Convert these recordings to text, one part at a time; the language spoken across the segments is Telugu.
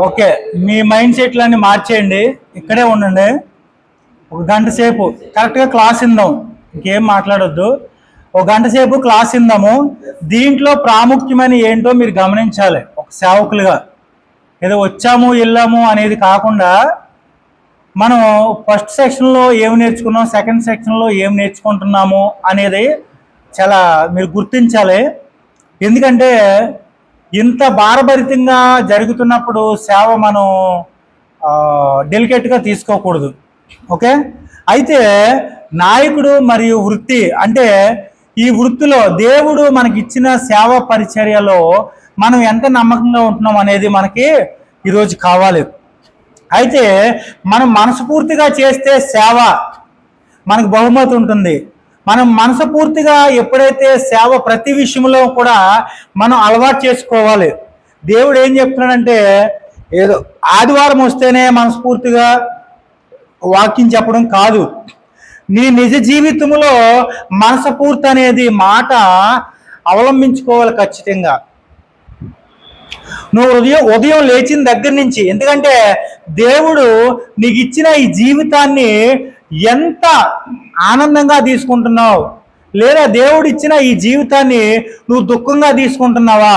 ఓకే, మీ మైండ్ సెట్లన్నీ మార్చేయండి, ఇక్కడే ఉండండి. ఒక గంట సేపు కరెక్ట్గా క్లాస్ ఇందాం, ఇంకేం మాట్లాడొద్దు. ఒక గంట సేపు క్లాస్ ఇందాము. దీంట్లో ప్రాముఖ్యమైన ఏంటో మీరు గమనించాలి. ఒక సేవకులుగా ఏదో వచ్చాము వెళ్ళాము అనేది కాకుండా మనం ఫస్ట్ సెక్షన్లో ఏమి నేర్చుకున్నాం, సెకండ్ సెక్షన్లో ఏం నేర్చుకుంటున్నాము అనేది చాలా మీరు గుర్తించాలి. ఎందుకంటే ఇంత భారభరితంగా జరుగుతున్నప్పుడు సేవ మనం డెలికేట్గా తీసుకోకూడదు. ఓకే, అయితే నాయకుడు మరియు వృత్తి అంటే ఈ వృత్తిలో దేవుడు మనకి ఇచ్చిన సేవ పరిచర్యలో మనం ఎంత నమ్మకంగా ఉంటున్నాం అనేది మనకి ఈరోజు కావాలి. అయితే మనం మనస్ఫూర్తిగా చేస్తే సేవ మనకు బహుమతి ఉంటుంది. మనం మనస్ఫూర్తిగా ఎప్పుడైతే సేవ ప్రతి విషయంలో కూడా మనం అలవాటు చేసుకోవాలి. దేవుడు ఏం చెప్తున్నాడంటే ఏదో ఆదివారం వస్తేనే మనస్ఫూర్తిగా వాక్యం చెప్పడం కాదు, నీ నిజ జీవితంలో మనస్ఫూర్తి అనేది మాట అవలంబించుకోవాలి ఖచ్చితంగా. నువ్వు ఉదయం లేచిన దగ్గర నుంచి, ఎందుకంటే దేవుడు నీకు ఇచ్చిన ఈ జీవితాన్ని ఎంత ఆనందంగా తీసుకుంటున్నావు, లేదా దేవుడు ఇచ్చిన ఈ జీవితాన్ని నువ్వు దుఃఖంగా తీసుకుంటున్నావా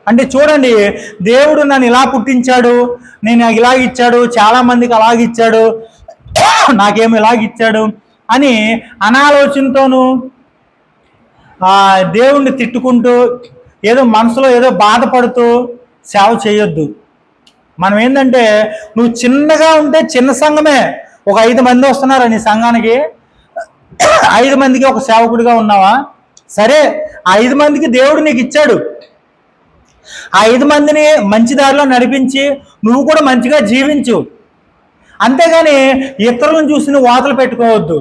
అంటే చూడండి, దేవుడు నన్ను ఇలా పుట్టించాడు, నేను ఇలాగ ఇచ్చాడు, చాలామందికి అలాగిచ్చాడు, నాకేమో ఇలాగిచ్చాడు అని అనాలోచనతోనూ దేవుణ్ణి తిట్టుకుంటూ ఏదో మనసులో ఏదో బాధపడుతూ సేవ చేయొద్దు. మనం ఏంటంటే నువ్వు చిన్నగా ఉంటే చిన్న సంఘమే, ఒక 5 మంది వస్తున్నారు నీ సంఘానికి, 5 మందికి ఒక సేవకుడిగా ఉన్నావా? సరే, ఆ 5 మందికి దేవుడు నీకు ఇచ్చాడు, ఆ 5 మందిని మంచి దారిలో నడిపించి నువ్వు కూడా మంచిగా జీవించు. అంతేగాని ఇతరులను చూసి నువ్వు వాతలు పెట్టుకోవద్దు.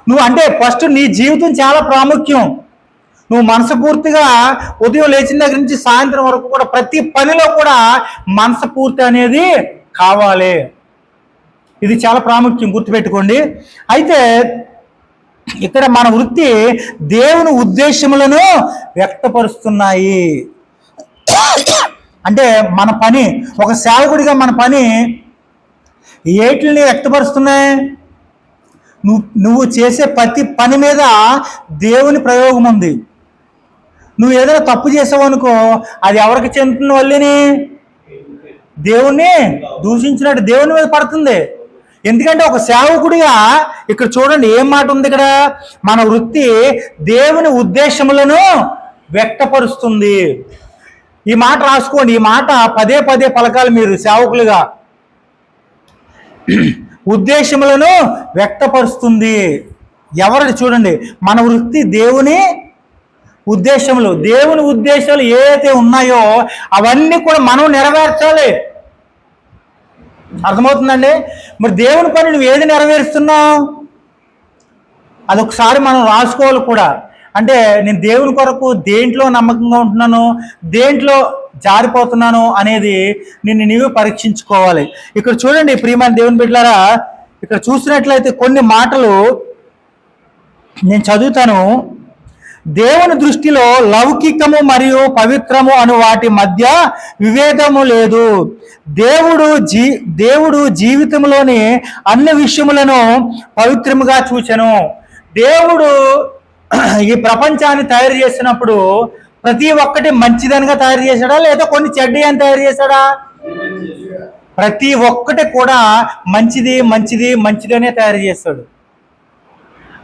నువ్వు అంటే ఫస్ట్ నీ జీవితం చాలా ప్రాముఖ్యం. నువ్వు మనస్ఫూర్తిగా ఉదయం లేచిన దగ్గర నుంచి సాయంత్రం వరకు కూడా ప్రతి పనిలో కూడా మనస్ఫూర్తి అనేది కావాలి. ఇది చాలా ప్రాముఖ్యం, గుర్తుపెట్టుకోండి. అయితే ఇక్కడ మన వృత్తి దేవుని ఉద్దేశములను వ్యక్తపరుస్తున్నాయి. అంటే మన పని, ఒక సేవకుడిగా మన పని ఏటిని వ్యక్తపరుస్తున్నాయి? నువ్వు చేసే ప్రతి పని మీద దేవుని ప్రయోగం ఉంది. నువ్వు ఏదైనా తప్పు చేసావు అనుకో, అది ఎవరికి చెందుతున్న వల్లేని దేవుణ్ణి దూషించినట్టు దేవుని మీద పడుతుంది. ఎందుకంటే ఒక సేవకుడిగా ఇక్కడ చూడండి ఏం మాట ఉంది ఇక్కడ, మన వృత్తి దేవుని ఉద్దేశములను వ్యక్తపరుస్తుంది. ఈ మాట రాసుకోండి, ఈ మాట పదే పదే పలకాలి మీరు సేవకులుగా. ఉద్దేశములను వ్యక్తపరుస్తుంది. ఎవరు చూడండి, మన వృత్తి దేవుని ఉద్దేశములు, దేవుని ఉద్దేశాలు ఏవైతే ఉన్నాయో అవన్నీ కూడా మనం నెరవేర్చాలి. అర్థమవుతుందండి? మరి దేవుని పని నువ్వు ఏది నెరవేరుస్తున్నావు అదొకసారి మనం రాసుకోవాలి కూడా. అంటే నేను దేవుని కొరకు దేంట్లో నమ్మకంగా ఉంటున్నాను, దేంట్లో జారిపోతున్నాను అనేది నిన్ను నీవు పరీక్షించుకోవాలి. ఇక్కడ చూడండి ప్రియమైన దేవుని బిడ్డలారా, ఇక్కడ చూసినట్లయితే కొన్ని మాటలు నేను చదువుతాను. దేవుని దృష్టిలో లౌకికము మరియు పవిత్రము అను వాటి మధ్య విభేదము లేదు. దేవుడు జీవితంలోని అన్ని విషయములను పవిత్రముగా చూచెను. దేవుడు ఈ ప్రపంచాన్ని తయారు చేసినప్పుడు ప్రతి ఒక్కటి మంచిదనిగా తయారు చేశాడా, లేదా కొన్ని చెడ్డ అని తయారు చేశాడా? ప్రతి ఒక్కటి కూడా మంచిది మంచిది మంచిదనే తయారు చేస్తాడు.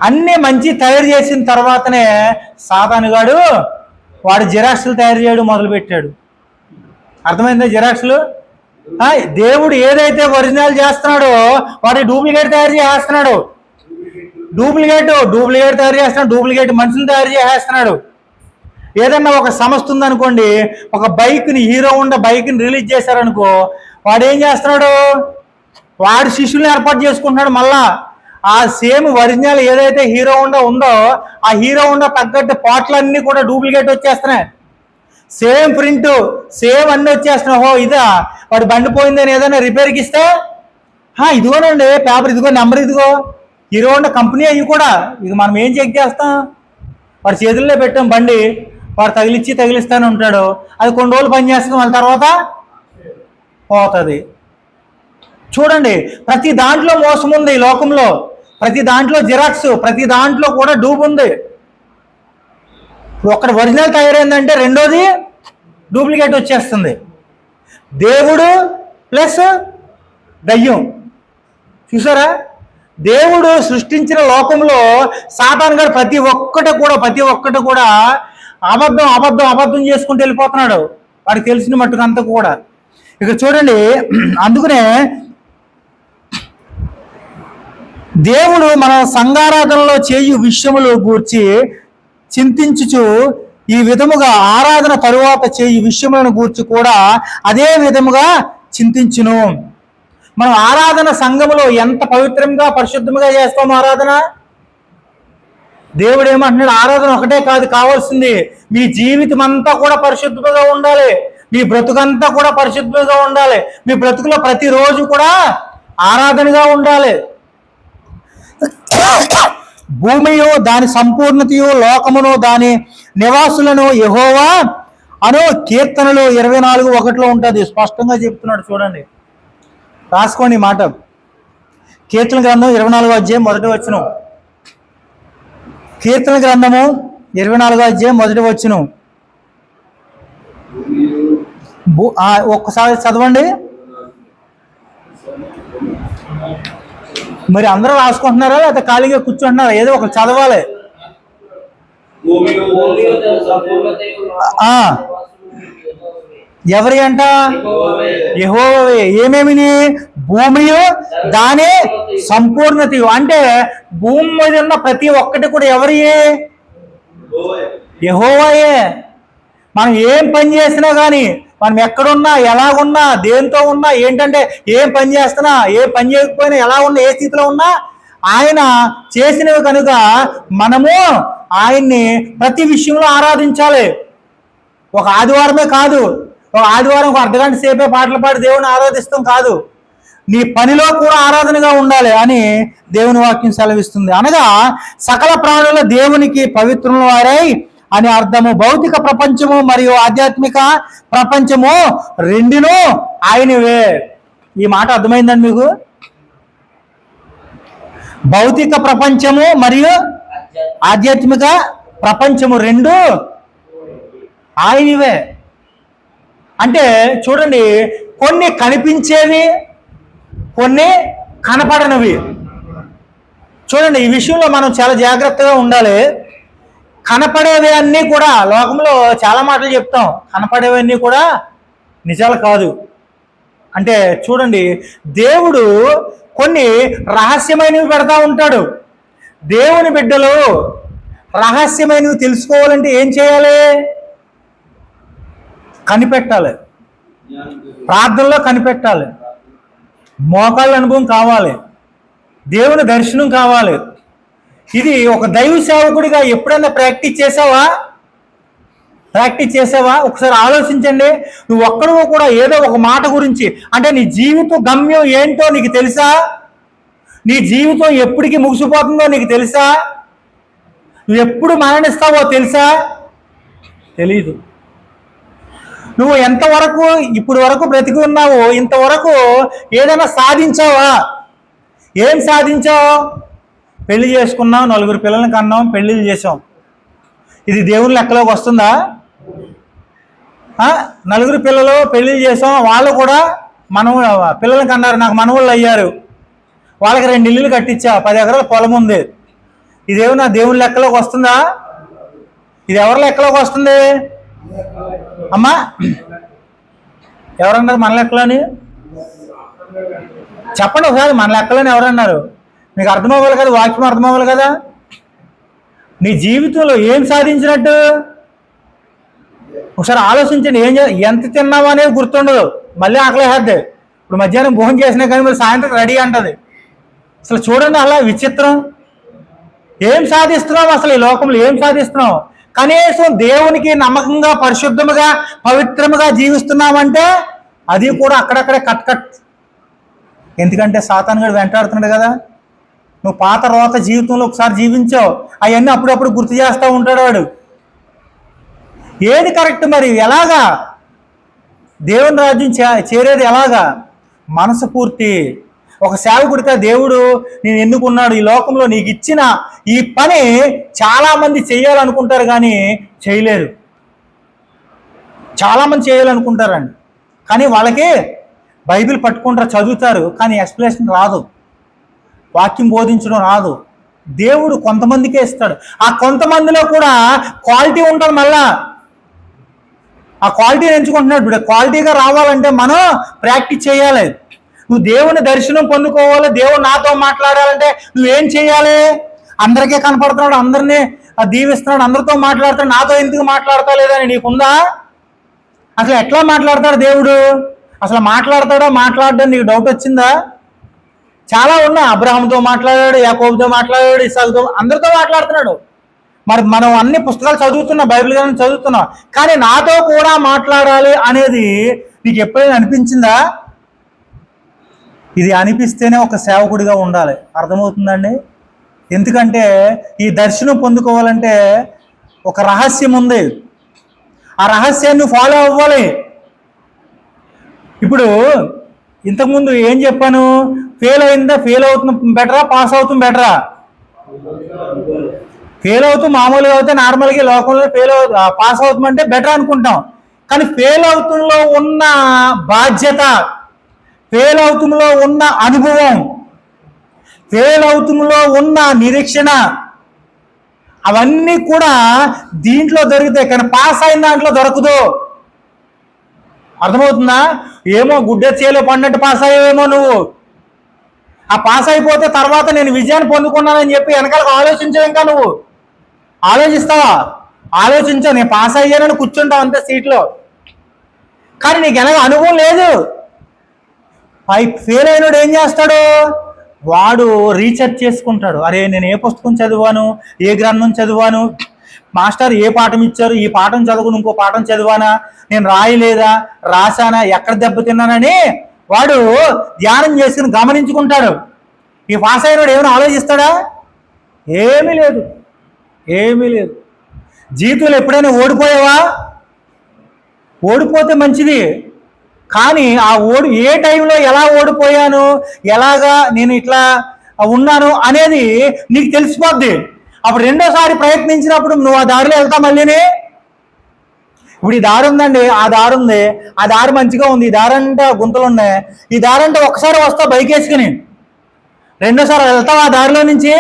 అన్నీ మంచి తయారు చేసిన తర్వాతనే సాతానుగాడు వాడు జిరాక్స్లు తయారు చేయడం మొదలుపెట్టాడు. అర్థమైందా? జిరాక్స్లు. దేవుడు ఏదైతే ఒరిజినల్ చేస్తున్నాడో వాడు డూప్లికేట్ తయారు చేస్తున్నాడు. డూప్లికేట్ తయారు చేస్తున్నాడు, డూప్లికేట్ మనుషులు తయారు చేస్తున్నాడు. ఏదన్నా ఒక సంస్థ ఉందనుకోండి, ఒక బైక్ని, హీరో హోండా బైక్ని రిలీజ్ చేశారనుకో, వాడు ఏం చేస్తున్నాడు, వాడి శిష్యుల్ని ఏర్పాటు చేసుకుంటున్నాడు. మళ్ళా ఆ సేమ్ ఒరిజినల్ ఏదైతే హీరో హోండా ఉందో ఆ హీరో హోండా తగ్గట్టు పాటలన్నీ కూడా డూప్లికేట్ వచ్చేస్తున్నాయి. సేమ్ ప్రింట్, సేమ్ అన్నీ వచ్చేస్తున్నాయి. ఓహో ఇదా, వాడు బండి పోయిందని ఏదైనా రిపేర్కి ఇస్తే ఇదిగోనండి పేపర్, ఇదిగో నెంబర్, ఇదిగో హీరో హోండా కంపెనీ అవి కూడా. ఇక మనం ఏం చెక్ చేస్తాం? వాడి చేతుల్లో పెట్టాం బండి, వాడు తగిలిస్తానే ఉంటాడు. అది కొన్ని రోజులు పనిచేస్తుంది, వాళ్ళ తర్వాత పోతుంది. చూడండి, ప్రతి దాంట్లో మోసం ఉంది ఈ లోకంలో, ప్రతి దాంట్లో జిరాక్స్, ప్రతి దాంట్లో కూడా డూబ్ ఉంది. ఒకటి ఒరిజినల్ తయారైందంటే రెండోది డూప్లికేట్ వచ్చేస్తుంది. దేవుడు ప్లస్ దయ్యం. చూసారా, దేవుడు సృష్టించిన లోకంలో సాతాను గారు ప్రతి ఒక్కటి కూడా అబద్ధం చేసుకుంటూ వెళ్ళిపోతున్నాడు, వాడికి తెలిసిన మట్టుకు అంతా కూడా. ఇక చూడండి, అందుకనే దేవుడు మన సంఘారాధనలో చేయు విషయములు గూర్చి చింతించుచు ఈ విధముగా ఆరాధన తరువాత చేయు విషయములను గూర్చి కూడా అదే విధముగా చింతించును. మనం ఆరాధన సంఘములో ఎంత పవిత్రంగా పరిశుద్ధంగా చేస్తాం ఆరాధన. దేవుడు ఏమంటున్నాడు, ఆరాధన ఒకటే కాదు కావాల్సింది, మీ జీవితం అంతా కూడా పరిశుద్ధంగా ఉండాలి, మీ బ్రతుకంతా కూడా పరిశుద్ధంగా ఉండాలి, మీ బ్రతుకులో ప్రతిరోజు కూడా ఆరాధనగా ఉండాలి. భూమియు దాని సంపూర్ణతయు లోకమును దాని నివాసులను యెహోవా అను కీర్తనలు 24:1 ఉంటుంది, స్పష్టంగా చెప్తున్నాడు. చూడండి, రాసుకోండి మాట. కీర్తన గ్రంథం 24వ అధ్యాయం 1వ వచనం. కీర్తన గ్రంథము 24వ అధ్యాయం 1వ వచనం. ఒక్కసారి చదవండి. మరి అందరూ రాసుకుంటున్నారా లేకపోతే ఖాళీగా కూర్చుంటున్నారా? ఏదో ఒక చదవాలి. ఎవరి అంట? యెహోవావే. ఏమేమిని? భూమియు దాని సంపూర్ణత. అంటే భూమి మీద ఉన్న ప్రతి ఒక్కటి కూడా ఎవరి? యెహోవాయే. మనం ఏం పని చేసినా కానీ, మనం ఎక్కడున్నా, ఎలాగున్నా, దేంతో ఉన్నా, ఏంటంటే ఏం పని చేస్తున్నా, ఏ పని చేయకపోయినా, ఎలా ఉన్నా, ఏ స్థితిలో ఉన్నా ఆయన చేసినవి కనుక మనము ఆయన్ని ప్రతి విషయంలో ఆరాధించాలి. ఒక ఆదివారమే కాదు, ఒక ఆదివారం ఒక అర్ధగంట సేపే పాటలు పాడి దేవుని ఆరాధిస్తాం కాదు, నీ పనిలో కూడా ఆరాధనగా ఉండాలి అని దేవుని వాక్యం సెలవిస్తుంది. అనగా సకల ప్రాణుల దేవునికి పవిత్రుల వారై అని అర్థము. భౌతిక ప్రపంచము మరియు ఆధ్యాత్మిక ప్రపంచము రెండును ఆయనవే. ఈ మాట అర్థమైందండి మీకు? భౌతిక ప్రపంచము మరియు ఆధ్యాత్మిక ప్రపంచము రెండు ఆయనవే. అంటే చూడండి, కొన్ని కనిపించేవి, కొన్ని కనపడనివి. చూడండి, ఈ విషయంలో మనం చాలా జాగ్రత్తగా ఉండాలి. కనపడేవి అన్నీ కూడా, లోకంలో చాలా మాటలు చెప్తాం, కనపడేవన్నీ కూడా నిజాలు కాదు. అంటే చూడండి, దేవుడు కొన్ని రహస్యమైనవి పెడతా ఉంటాడు. దేవుని బిడ్డలు రహస్యమైనవి తెలుసుకోవాలంటే ఏం చేయాలి? కనిపెట్టాలి, ప్రార్థనలో కనిపెట్టాలి, మోకాళ్ళ అనుభవం కావాలి, దేవుని దర్శనం కావాలి. ఇది ఒక దైవ సేవకుడిగా ఎప్పుడైనా ప్రాక్టీస్ చేసావా? ఒకసారి ఆలోచించండి. నువ్వు ఒక్కడో కూడా ఏదో ఒక మాట గురించి, అంటే నీ జీవిత గమ్యం ఏంటో నీకు తెలుసా? నీ జీవితం ఎప్పటికీ ముగిసిపోతుందో నీకు తెలుసా? నువ్వు ఎప్పుడు మరణిస్తావో తెలుసా? తెలీదు. నువ్వు ఎంతవరకు ఇప్పుడు వరకు బ్రతికి ఉన్నావో ఇంతవరకు ఏదైనా సాధించావా? ఏం సాధించావు? పెళ్లి చేసుకున్నాం, 4 పిల్లల్ని కన్నాం, పెళ్ళిళ్ళు చేసాం. ఇది దేవుని లెక్కలోకి వస్తుందా? 4 పిల్లలు పెళ్ళిళ్ళు చేసాం, వాళ్ళు కూడా పిల్లల్ని కన్నారు, నాకు మనవాళ్ళు అయ్యారు, వాళ్ళకి 2 ఇల్లులు కట్టించా, 10 ఎకరాల పొలం ఉంది. ఇదేమన్నా దేవుని లెక్కలోకి వస్తుందా? ఇది ఎవరి లెక్కలోకి వస్తుంది? అమ్మా, ఎవరన్నారు మన లెక్కలోని? చెప్పండి ఒకసారి, మన లెక్కలోని ఎవరన్నారు? మీకు అర్థమవ్వాలి కదా, వాక్యం అర్థమవ్వాలి కదా. నీ జీవితంలో ఏం సాధించినట్టు ఒకసారి ఆలోచించండి. ఎంత తిన్నావా అనేది గుర్తుండదు, మళ్ళీ ఆకలేసేద్ది. ఇప్పుడు మధ్యాహ్నం భోజనం చేసినా కానీ మరి సాయంత్రం రెడీ అంటది. అసలు చూడండి, అలా విచిత్రం. ఏం సాధిస్తున్నావు అసలు? ఈ లోకంలో ఏం సాధిస్తున్నావు? కనీసం దేవునికి నమ్మకంగా, పరిశుద్ధముగా, పవిత్రముగా జీవిస్తున్నామంటే అది కూడా అక్కడక్కడే కట్. ఎందుకంటే సాతాను గడు వెంటాడుతున్నాడు కదా. నువ్వు పాత రోత జీవితంలో ఒకసారి జీవించావు, అవన్నీ అప్పుడప్పుడు గుర్తు చేస్తూ ఉంటాడు వాడు. ఏది కరెక్ట్ మరి? ఎలాగా? దేవుని రాజ్యం చేరేది ఎలాగా? మనసు పూర్తి. ఒక సేవకుడిగా దేవుడు నేను ఎన్నుకున్నాడు, ఈ లోకంలో నీకు ఇచ్చిన ఈ పని చాలామంది చేయాలనుకుంటారు కానీ చేయలేరు. చాలామంది చేయాలనుకుంటారండి, కానీ వాళ్ళకి బైబిల్ పట్టుకుంటారు, చదువుతారు, కానీ ఎక్స్ప్లెనేషన్ రాదు, వాక్యం బోధించడం రాదు. దేవుడు కొంతమందికే ఇస్తాడు. ఆ కొంతమందిలో కూడా క్వాలిటీ ఉంటుంది. మళ్ళా ఆ క్వాలిటీని ఎంచుకుంటున్నాడు. ఇప్పుడు క్వాలిటీగా రావాలంటే మనం ప్రాక్టీస్ చేయాలి. నువ్వు దేవుని దర్శనం పొందుకోవాలి, దేవుడు నాతో మాట్లాడాలంటే నువ్వేం చేయాలి? అందరికీ కనపడుతున్నాడు, అందరినీ దీవిస్తున్నాడు, అందరితో మాట్లాడుతాడు, నాతో ఎందుకు మాట్లాడతా లేదని నీకుందా? అసలు ఎట్లా మాట్లాడతాడు దేవుడు? అసలు మాట్లాడతాడో మాట్లాడడం నీకు డౌట్ వచ్చిందా? చాలా ఉన్నాయి. అబ్రహాంతో మాట్లాడాడు, యాకోబుతో మాట్లాడాడు, ఇస్సాకుతో, అందరితో మాట్లాడుతున్నాడు. మరి మనం అన్ని పుస్తకాలు చదువుతున్నాం, బైబిల్ గ్రంథం చదువుతున్నాం, కానీ నాతో కూడా మాట్లాడాలి అనేది నీకు ఎప్పుడైనా అనిపించిందా? ఇది అనిపిస్తేనే ఒక సేవకుడిగా ఉండాలి. అర్థమవుతుందండి? ఎందుకంటే ఈ దర్శనం పొందుకోవాలంటే ఒక రహస్యం ఉంది. ఆ రహస్యాన్ని ఫాలో అవ్వాలి. ఇప్పుడు ఇంతకుముందు ఏం చెప్పాను? ఫెయిల్ అయిందా? ఫెయిల్ అవుతుంది బెటరా, పాస్ అవుతుంది బెటరా? ఫెయిల్ అవుతూ మామూలుగా అవుతే నార్మల్గా లోకంలో పాస్ అవుతుందంటే బెటర్ అనుకుంటాం. కానీ ఫెయిల్ అవుతుంలో ఉన్న బాధ్యత, ఫెయిల్ అవుతుంలో ఉన్న అనుభవం, ఫెయిల్ అవుతుంలో ఉన్న నిరీక్షణ, అవన్నీ కూడా దీంట్లో దొరుకుతాయి, కానీ పాస్ అయిన దాంట్లో దొరకదు. అర్థమవుతుందా? ఏమో గుడ్డ చేలో పడినట్టు పాస్ అయ్యేవేమో నువ్వు. ఆ పాస్ అయిపోతే తర్వాత నేను విజయాన్ని పొందుకున్నానని చెప్పి వెనకాలకు ఆలోచించవు. ఇంకా నువ్వు ఆలోచిస్తావా? ఆలోచించావు, నేను పాస్ అయ్యానని కూర్చుంటావు అంతే సీట్లో, కానీ నీకు ఎలాగ అనుభవం లేదు. ఫెయిల్ అయినాడు ఏం చేస్తాడు? వాడు రీసెర్చ్ చేసుకుంటాడు. అరే నేను ఏ పుస్తకం చదివాను, ఏ గ్రంథం చదివాను, మాస్టర్ ఏ పాఠం ఇచ్చారు, ఈ పాఠం చదువుకుని ఇంకో పాఠం చదివానా, నేను రాయలేదా, రాశానా, ఎక్కడ దెబ్బతిన్నానని వాడు ధ్యానం చేసుకుని గమనించుకుంటాడు. ఈ పాస్ అయినాడు ఏమైనా ఆలోచిస్తాడా? ఏమీ లేదు, ఏమీ లేదు. జీవితంలో ఎప్పుడైనా ఓడిపోయావా? ఓడిపోతే మంచిది, కానీ ఆ ఏ టైంలో ఎలా ఓడిపోయాను, ఎలాగా నేను ఇట్లా ఉన్నాను అనేది నీకు తెలిసిపోద్ది. అప్పుడు రెండోసారి ప్రయత్నించినప్పుడు నువ్వు ఆ దారిలో వెళ్తావు మళ్ళీని. ఇప్పుడు ఈ దారి ఉందండి, ఆ దారి ఉంది, ఆ దారి మంచిగా ఉంది, ఈ దారి అంటే గుంతలు ఉన్నాయి, ఈ దారి అంటే ఒకసారి వస్తావు బైక్ వేసుకుని, రెండోసారి వెళ్తావు ఆ దారిలో నుంచి?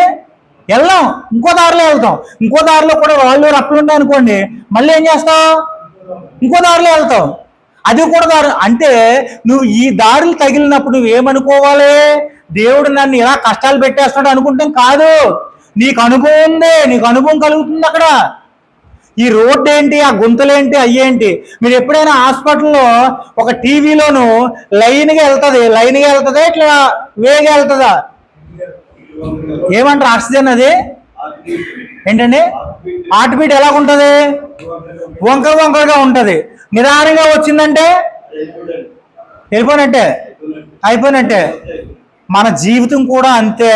వెళ్దాం, ఇంకో దారిలో వెళ్తాం. ఇంకో దారిలో కూడా వాళ్ళు రప్పులు ఉంటాయి అనుకోండి, మళ్ళీ ఏం చేస్తావు? ఇంకో దారిలో వెళ్తావు. అది కూడా దారి అంటే నువ్వు ఈ దారులు తగిలినప్పుడు నువ్వేమనుకోవాలి? దేవుడు నన్ను ఇలా కష్టాలు పెట్టేస్తాడు అనుకుంటాం కాదు. నీకు అనుభవం ఉంది, నీకు అనుభవం కలుగుతుంది అక్కడ. ఈ రోడ్డు ఏంటి, ఆ గుంతలేంటి, అయ్యేంటి. మీరు ఎప్పుడైనా హాస్పిటల్లో ఒక టీవీలోను లైన్గా వెళ్తుంది ఇట్లా వేగా వెళ్తుందా? ఏమంటారు? ఆక్సిజన్ అది ఏంటండి? హార్ట్ బీట్ ఎలాగుంటుంది? వంకరగా ఉంటుంది. నిదానంగా వచ్చిందంటే వెళ్ళిపోయినట్టే, అయిపోయినట్టే. మన జీవితం కూడా అంతే.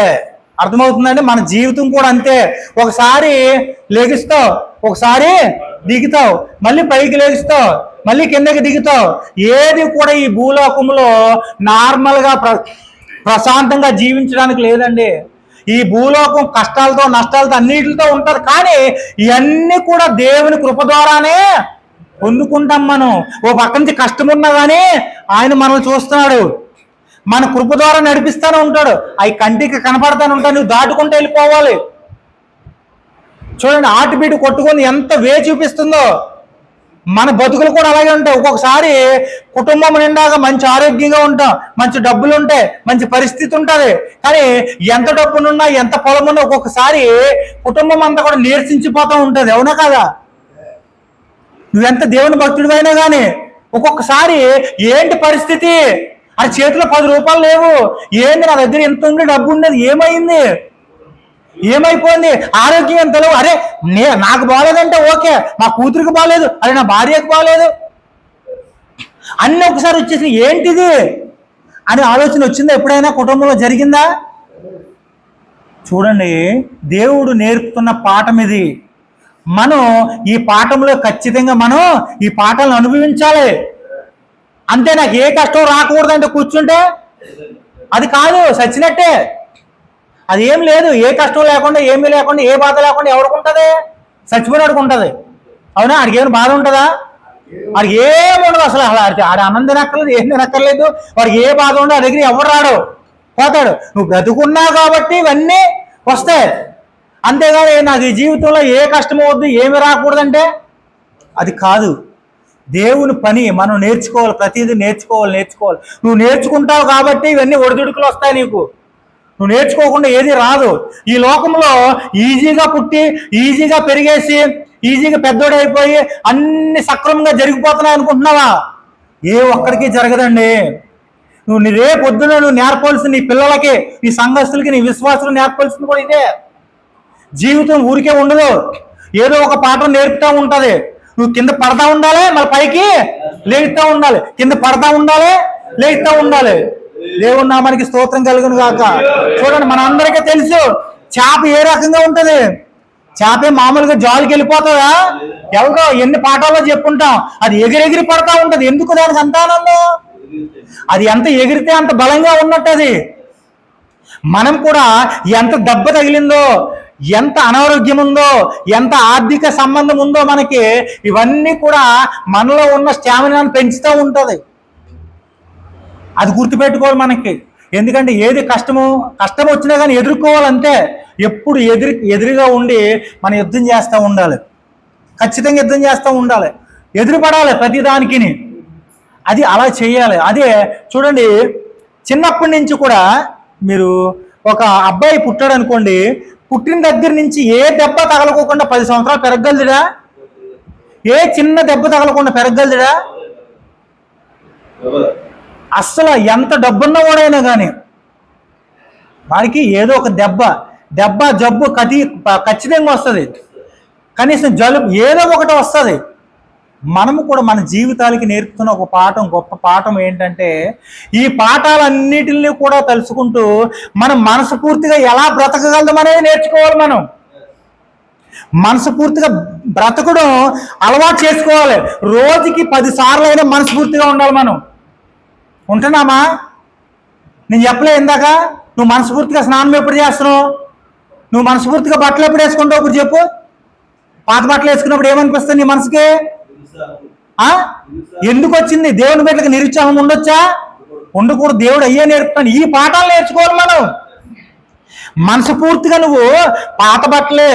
అర్థమవుతుందండి? మన జీవితం కూడా అంతే. ఒకసారి లెగుస్తావు, ఒకసారి దిగుతావు, మళ్ళీ పైకి లెగుస్తావు, మళ్ళీ కిందకి దిగుతావు. ఏది కూడా ఈ భూలోకంలో నార్మల్గా ప్రశాంతంగా జీవించడానికి లేదండి. ఈ భూలోకం కష్టాలతో నష్టాలతో అన్నిటితో ఉంటుంది, కానీ ఇవన్నీ కూడా దేవుని కృప ద్వారానే పొందుకుంటాం మనం. ఓ పక్క నుంచి కష్టం ఉన్నా కానీ ఆయన మనల్ని చూస్తున్నాడు, మన కృప ద్వారా నడిపిస్తూనే ఉంటాడు. అవి కంటికి కనపడతానే ఉంటాడు, నువ్వు దాటుకుంటూ వెళ్ళిపోవాలి. చూడండి, హార్ట్ బీట్ కొట్టుకొని ఎంత చూపిస్తుందో. మన బతుకులు కూడా అలాగే ఉంటాయి. ఒక్కొక్కసారి కుటుంబం నిండాగా మంచి ఆరోగ్యంగా ఉంటాం, మంచి డబ్బులు ఉంటాయి, మంచి పరిస్థితి ఉంటుంది, కానీ ఎంత డబ్బునున్నా ఎంత పొలం ఉన్నా ఒక్కొక్కసారి కుటుంబం అంతా కూడా నీరసించిపోతూ ఉంటుంది. అవునా కదా? నువ్వెంత దేవుని భక్తుడివైనా కానీ ఒక్కొక్కసారి ఏంటి పరిస్థితి, అది చేతిలో 10 రూపాయలు లేవు, ఏంది నా దగ్గర ఎంత ఉంది, డబ్బు ఉండేది ఏమైంది, ఏమైపోయింది, ఆరోగ్యం ఎంత లేవు, అరే నాకు బాగాలేదంటే ఓకే, మా కూతురికి బాగాలేదు, అరే నా భార్యకు బాగాలేదు, అన్నీ ఒకసారి వచ్చేసి ఏంటిది అని ఆలోచన వచ్చిందా? ఎప్పుడైనా కుటుంబంలో జరిగిందా? చూడండి, దేవుడు నేర్పుతున్న పాఠం ఇది. మనం ఈ పాఠంలో ఖచ్చితంగా మనం ఈ పాఠాలను అనుభవించాలి. అంతే. నాకు ఏ కష్టం రాకూడదంటే కూర్చుంటే అది కాదు, చచ్చినట్టే. అది ఏం లేదు. ఏ కష్టం లేకుండా, ఏమీ లేకుండా, ఏ బాధ లేకుండా ఎవరికి ఉంటుంది? చచ్చిపోయినాడికి ఉంటుంది. అవునా? ఆడికి ఏమైనా బాధ ఉంటుందా? వాడికి ఏముండదు అసలు. ఆడి అన్నం తినక్కర్లేదు, ఏం తినక్కర్లేదు. వాడికి ఏ బాధ ఉండదు. ఆ దగ్గర ఎవరు రాడు, పోతాడు. నువ్వు బ్రతుకున్నావు కాబట్టి ఇవన్నీ వస్తాయి. అంతేగాని నాకు ఈ జీవితంలో ఏ కష్టం వద్దు, ఏమి రాకూడదంటే అది కాదు. దేవుని పని మనం నేర్చుకోవాలి. ప్రతిదీ నేర్చుకోవాలి. నువ్వు నేర్చుకుంటావు కాబట్టి ఇవన్నీ ఒడిదుడుకులు వస్తాయి నీకు. నువ్వు నేర్చుకోకుండా ఏది రాదు. ఈ లోకంలో ఈజీగా పుట్టి, ఈజీగా పెరిగేసి, ఈజీగా పెద్దోడైపోయి అన్ని సక్రమంగా జరిగిపోతున్నాయి అనుకుంటున్నావా? ఏ ఒక్కడికి జరగదండి. నువ్వు రేపొద్దున నువ్వు నేర్పాల్సింది నీ పిల్లలకి, నీ సంఘస్థులకి, నీ విశ్వాసులు నేర్పాల్సింది కూడా ఇదే. జీవితం ఊరికే ఉండదు. ఏదో ఒక పాఠం నేర్పుతూ ఉంటుంది. నువ్వు కింద పడతా ఉండాలి, మళ్ళీ పైకి లేగుతూ ఉండాలి. కింద పడతా ఉండాలి, లేగుతూ ఉండాలి. దేవుని నామానికి స్తోత్రం కలుగును గాక. చూడండి, మన అందరికీ తెలుసు చేప ఏ రకంగా ఉంటది. చేపే మామూలుగా జాలికి వెళ్ళిపోతుందా? ఎవరో ఎన్ని పాఠాల్లో చెప్పుంటాం. అది ఎగిరెగిరి పడతా ఉంటది. ఎందుకు దానికి అంత ఆనందం? అది ఎంత ఎగిరితే అంత బలంగా ఉన్నట్టు. అది మనం కూడా ఎంత దెబ్బ తగిలిందో, ఎంత అనారోగ్యం ఉందో, ఎంత ఆర్థిక సంబంధం ఉందో మనకి, ఇవన్నీ కూడా మనలో ఉన్న స్టామినాను పెంచుతూ ఉంటుంది. అది గుర్తుపెట్టుకోవాలి మనకి. ఎందుకంటే ఏది కష్టం వచ్చినా కానీ ఎదుర్కోవాలంతే. ఎప్పుడు ఎదురుగా ఉండి మనం యుద్ధం చేస్తూ ఉండాలి. ఖచ్చితంగా యుద్ధం చేస్తూ ఉండాలి. ఎదురుపడాలి ప్రతిదానికి. అది అలా చేయాలి. అదే చూడండి, చిన్నప్పటి నుంచి కూడా మీరు ఒక అబ్బాయి పుట్టాడు అనుకోండి, పుట్టిన దగ్గర నుంచి ఏ దెబ్బ తగలకోకుండా 10 సంవత్సరాలు పెరగగలదుడా? ఏ చిన్న దెబ్బ తగలకుండా పెరగగలదుడా? అస్సలు ఎంత డబ్బున్న వాడైనా కానీ వాడికి ఏదో ఒక జబ్బు ఖచ్చితంగా వస్తుంది. కనీసం జలుబు ఏదో ఒకటి వస్తుంది. మనము కూడా మన జీవితాలకి నేర్పుతున్న ఒక గొప్ప పాఠం ఏంటంటే, ఈ పాఠాలన్నిటిని కూడా తెలుసుకుంటూ మనం మనస్ఫూర్తిగా ఎలా బ్రతకగలదు అనేది నేర్చుకోవాలి. మనం మనస్ఫూర్తిగా బ్రతకడం అలవాటు చేసుకోవాలి. రోజుకి 10 సార్లు అయినా మనస్ఫూర్తిగా ఉండాలి. మనం ఉంటున్నామా? నేను చెప్పలే ఇందాక, నువ్వు మనస్ఫూర్తిగా స్నానం ఎప్పుడు చేస్తున్నావు? నువ్వు మనస్ఫూర్తిగా బట్టలు ఎప్పుడు వేసుకుంటావు? ఇప్పుడు చెప్పు. పాత బట్టలు వేసుకున్నప్పుడు ఏమనిపిస్తుంది నీ మనసుకి? ఎందుకు వచ్చింది? దేవుని బిడ్డలకు నిరుత్సాహం ఉండొచ్చా? ఉండకూడదు. దేవుడు అయ్యే నేర్పుతాను. ఈ పాఠాలు నేర్చుకోవాలి మనం. మనస్ఫూర్తిగా నువ్వు పాత బట్టలే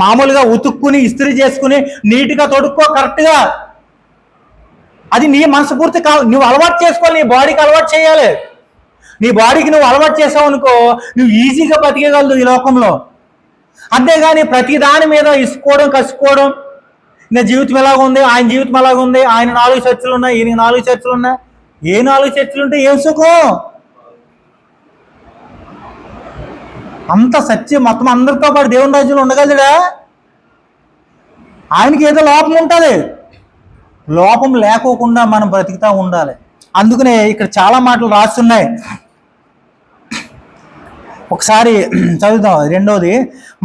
మామూలుగా ఉతుక్కుని, ఇస్త్రీ చేసుకుని, నీట్గా తొడుక్కో కరెక్ట్గా. అది నీ మనస్ఫూర్తి నువ్వు అలవాటు చేసుకోవాలి. నీ బాడీకి అలవాటు చేయాలి. నీ బాడీకి నువ్వు అలవాటు చేసావు అనుకో, నువ్వు ఈజీగా బతికేయగలదు ఈ లోకంలో. అంతేగాని ప్రతి దాని మీద ఇసుకోవడం, కసుకోవడం, నా జీవితం ఎలాగుంది, ఆయన జీవితం ఎలాగుంది, ఆయన 4 చర్చలు ఉన్నాయి, ఈయన 4 చర్చలు ఉన్నాయి. ఏ 4 చర్చలు ఉంటే ఏం సుఖం? అంత సత్యం మొత్తం అందరితో పాటు దేవుని రాజ్యంలో ఉండగలడా? ఆయనకి ఏదో లోపం ఉంటుంది. లోపం లేకోకుండా మనం బ్రతుకుతూ ఉండాలి. అందుకనే ఇక్కడ చాలా మాటలు రాస్తున్నాయి. ఒకసారి చదువుదాం. రెండోది,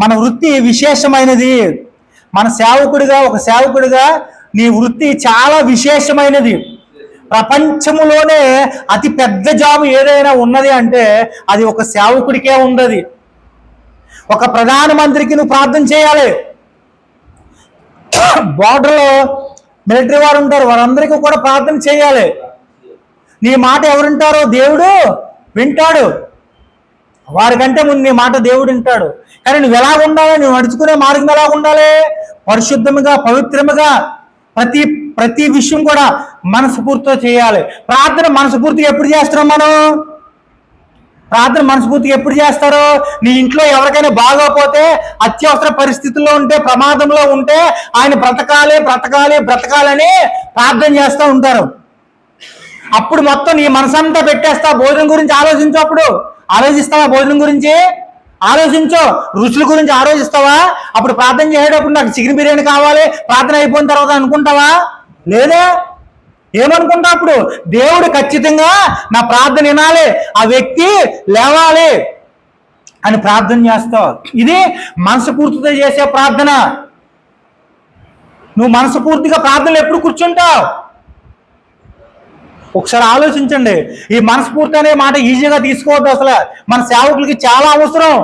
మన వృత్తి విశేషమైనది. మన ఒక సేవకుడిగా నీ వృత్తి చాలా విశేషమైనది. ప్రపంచములోనే అతి పెద్ద జాబ్ ఏదైనా ఉన్నది అంటే అది ఒక సేవకుడికే ఉన్నది. ఒక ప్రధానమంత్రికి నువ్వు ప్రార్థన చేయాలి. బార్డర్లో మిలిటరీ వారు ఉంటారు, వారందరికీ కూడా ప్రార్థన చేయాలి. నీ మాట ఎవరుంటారో దేవుడు వింటాడు. వారికంటే ముందు నీ మాట దేవుడు వింటాడు. కానీ నువ్వు ఎలా ఉండాలి? నువ్వు నడుచుకునే మార్గం ఎలా ఉండాలి? పరిశుద్ధముగా, పవిత్రముగా, ప్రతి విషయం కూడా మనస్ఫూర్తితో చేయాలి. ప్రార్థన మనస్ఫూర్తిగా ఎప్పుడు చేస్తున్నాం మనం? ప్రార్థన మనస్ఫూర్తిగా ఎప్పుడు చేస్తారు? నీ ఇంట్లో ఎవరికైనా బాగోపోతే, అత్యవసర పరిస్థితుల్లో ఉంటే, ప్రమాదంలో ఉంటే, ఆయన బ్రతకాలని ప్రార్థన చేస్తూ ఉంటారు. అప్పుడు మొత్తం నీ మనసంతా పెట్టేస్తా. భోజనం గురించి ఆలోచించు. అప్పుడు ఆలోచిస్తావా? భోజనం గురించి ఆలోచించు. రుచుల గురించి ఆలోచిస్తావా? అప్పుడు ప్రార్థన చేసేటప్పుడు నాకు చికెన్ బిర్యానీ కావాలి, ప్రార్థన అయిపోయిన తర్వాత అనుకుంటావా? లేదా? ఏమనుకుంటా? అప్పుడు దేవుడు ఖచ్చితంగా నా ప్రార్థన వినాలి, ఆ వ్యక్తి లేవాలి అని ప్రార్థన చేస్తావు. ఇది మనస్ఫూర్తితో చేసే ప్రార్థన. నువ్వు మనస్ఫూర్తిగా ప్రార్థనలు ఎప్పుడు కూర్చుంటావు? ఒకసారి ఆలోచించండి. ఈ మనస్ఫూర్తి అనే మాట ఈజీగా తీసుకోవద్దు. అసలు మన సేవకులకి చాలా అవసరం,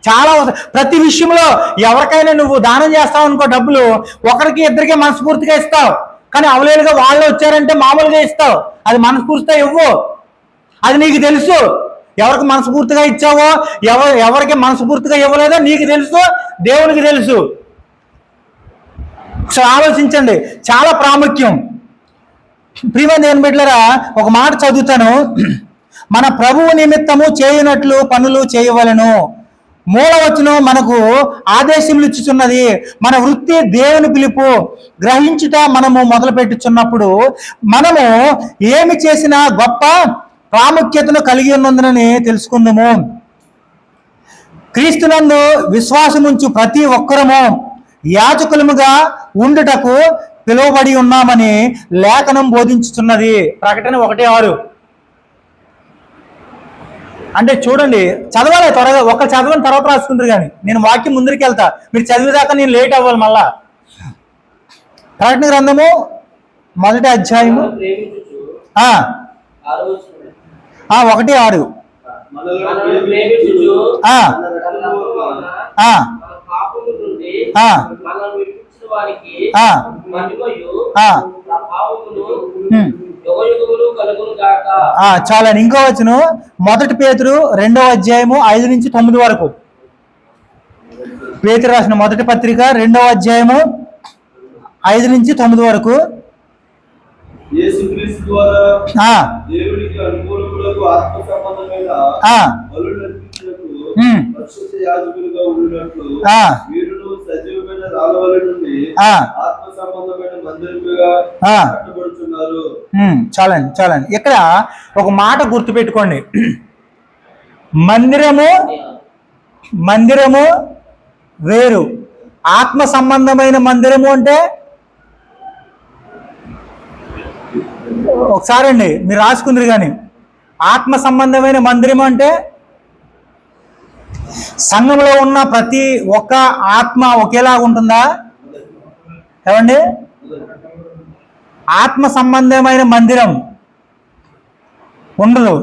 చాలా అవసరం. ప్రతి విషయంలో ఎవరికైనా నువ్వు దానం చేస్తావు అనుకో, డబ్బులు ఒకరికి ఇద్దరికే మనస్ఫూర్తిగా ఇస్తావు, కానీ అవలేలుగా వాళ్ళు వచ్చారంటే మామూలుగా ఇస్తావు. అది మనస్ఫూర్తిగా ఇవ్వు. అది నీకు తెలుసు. ఎవరికి మనస్ఫూర్తిగా ఇచ్చావో ఎవరికి మనస్ఫూర్తిగా ఇవ్వలేదో నీకు తెలుసు, దేవునికి తెలుసు. ఒకసారి ఆలోచించండి, చాలా ప్రాముఖ్యం. ప్రియమైన దేవుని బిడ్డలారా, ఒక మాట చదువుతాను. మన ప్రభువు నిమిత్తము చేయనట్లు పనులు చేయవలెను. మూలవచనం మనకు ఆదేశములు ఇచ్చుచున్నది. మన వృత్తి దేవుని పిలుపు గ్రహించుట మనము మొదలు పెట్టుచున్నప్పుడు మనము ఏమి చేసినా గొప్ప ప్రాముఖ్యతను కలిగి ఉన్నందునని తెలుసుకుందాము. క్రీస్తునందు విశ్వాసముంచు ప్రతి ఒక్కరము యాజకులముగా ఉండుటకు పిలువబడి ఉన్నామని లేఖనం బోధించుతున్నది. ప్రకటన 1:6. అంటే చూడండి, చదవాలి త్వరగా. ఒక చదవని తర్వాత రాసుకుంటారు, కానీ నేను వాక్యం ముందరికి వెళ్తా. మీరు చదివేదాకా నేను లేట్ అవ్వాలి మళ్ళా. ప్రకటన గ్రంథము 1వ అధ్యాయము 1:6. చాలండి. ఇంకో వచ్చును 1 పేతురు 2వ అధ్యాయము 5 నుంచి 9 వరకు. పేతురు రాసిన మొదటి పత్రిక 2వ అధ్యాయము 5 నుంచి 9 వరకు. యేసుక్రీస్తు ద్వారా దేవునికి అనుకూలములకు ఆత్మ సంబంధమైన బలులు అర్పించుటకు పరిశుద్ధ యాజకులుగా ఉండునట్లు వీరును సజీవమైన రాళ్ళవలె నుండి ఆత్మ సంబంధమైన మందిరముగా కట్టబడుతున్నారు. చాలండి. ఇక్కడ ఒక మాట గుర్తుపెట్టుకోండి. మందిరము వేరు, ఆత్మ సంబంధమైన మందిరము అంటే ఒకసారి అండి మీరు రాసుకుందరు. కానీ ఆత్మ సంబంధమైన మందిరం అంటే సంఘంలో ఉన్న ప్రతి ఒక్క ఆత్మ ఒకేలాగా ఉంటుందా? ఏమండి? ఆత్మ సంబంధమైన మందిరం ఉండదు.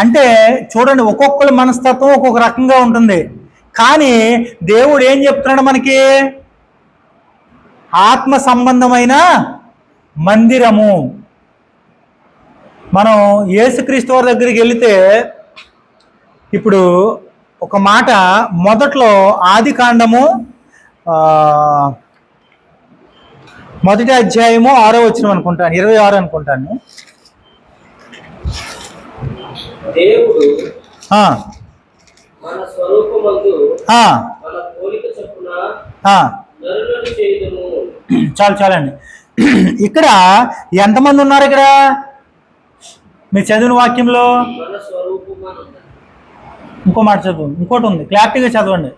అంటే చూడండి, ఒక్కొక్కరి మనస్తత్వం ఒక్కొక్క రకంగా ఉంటుంది. కానీ దేవుడు ఏం చెప్తున్నాడు మనకి? ఆత్మ సంబంధమైన మందిరము. మనం యేసుక్రీస్తు వారి దగ్గరికి వెళితే ఇప్పుడు ఒక మాట మొదట్లో ఆదికాండము 1వ అధ్యాయము 6వ వచనం అనుకుంటాను, 26 అనుకుంటాను. దేవుడు మన స్వరూపమందు మన పోలిక చొప్పున నరులను చేయుదుము. చాలండి. ఇక్కడ ఎంతమంది ఉన్నారు? ఇక్కడ మీరు చదివిన వాక్యంలో ఇంకో మాట చదువు, ఇంకోటి ఉంది, క్లారిటీగా చదవండి.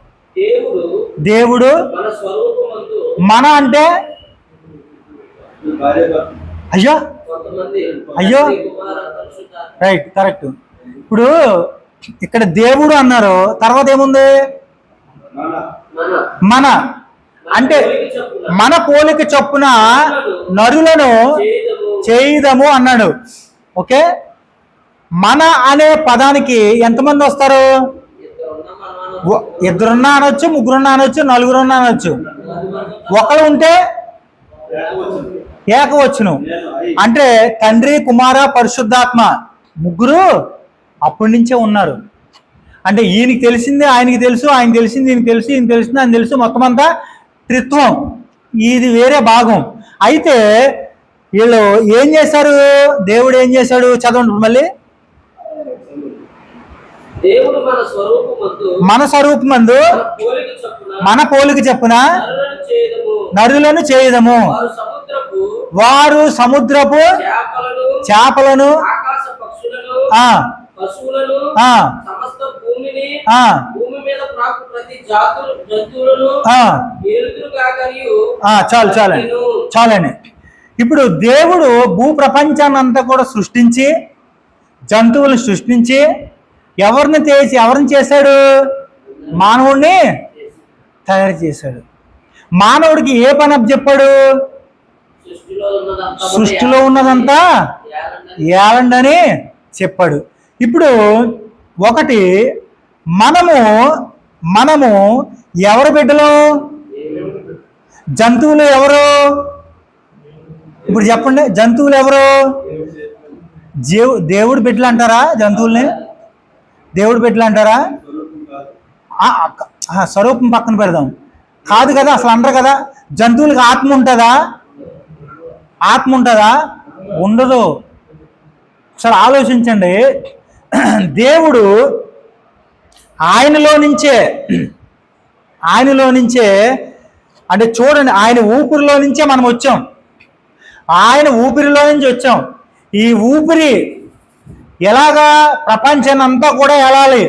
దేవుడు మన అంటే అయ్యో రైట్, కరెక్ట్. ఇప్పుడు ఇక్కడ దేవుడు అన్నారు, తర్వాత ఏముంది? మన అంటే మన పోలిక చొప్పున నరులను చేయుదము అన్నాడు. ఓకే, మన అనే పదానికి ఎంతమంది వస్తారు? ఇద్దరున్నా అనొచ్చు, ముగ్గురున్నా అనొచ్చు, నలుగురున్నా అనొచ్చు. ఒకరు ఉంటే ఏకవచనం. అంటే తండ్రి, కుమార, పరిశుద్ధాత్మ ముగ్గురు అప్పటి నుంచే ఉన్నారు. అంటే ఈయనకి తెలిసిందే ఆయనకి తెలుసు, ఆయన తెలిసింది ఈయనకి తెలుసు, ఈయన తెలిసింది ఆయన తెలుసు. మొత్తం అంతా త్రిత్వం. ఇది వేరే భాగం. అయితే వీళ్ళు ఏం చేశారు? దేవుడు ఏం చేశాడు? చదవండి మళ్ళీ. మన స్వరూపమందు మన పోలిక చొప్పున నరులను చేయదము. వారు సముద్రపు చేపలను చాలండి. ఇప్పుడు దేవుడు భూప్రపంచాన్ని అంతా కూడా సృష్టించి, జంతువులను సృష్టించి ఎవరిని చేశాడు? మానవుడిని తయారు చేశాడు. మానవుడికి ఏ పని చెప్పాడు? సృష్టిలో ఉన్నదంతా ఏలండని చెప్పాడు. ఇప్పుడు ఒకటి, మనము ఎవరు బిడ్డలు? జంతువులు ఎవరు? ఇప్పుడు చెప్పండి, జంతువులు ఎవరు? దేవుడు బిడ్డలు అంటారా జంతువుల్ని? దేవుడు బిడ్డలు అంటారా? స్వరూపం పక్కన పెడదాం. కాదు కదా, అసలు అంటారు కదా. జంతువులకు ఆత్మ ఉంటుందా? ఆత్మ ఉంటుందా? ఉండదు. ఒకసారి ఆలోచించండి. దేవుడు ఆయనలో నుంచే అంటే చూడండి, ఆయన ఊపిరిలో నుంచే మనం వచ్చాం. ఆయన ఊపిరిలో నుంచి వచ్చాం. ఈ ఊపిరి ఎలాగా ప్రపంచాన్ని అంతా కూడా వెళ్ళాలి.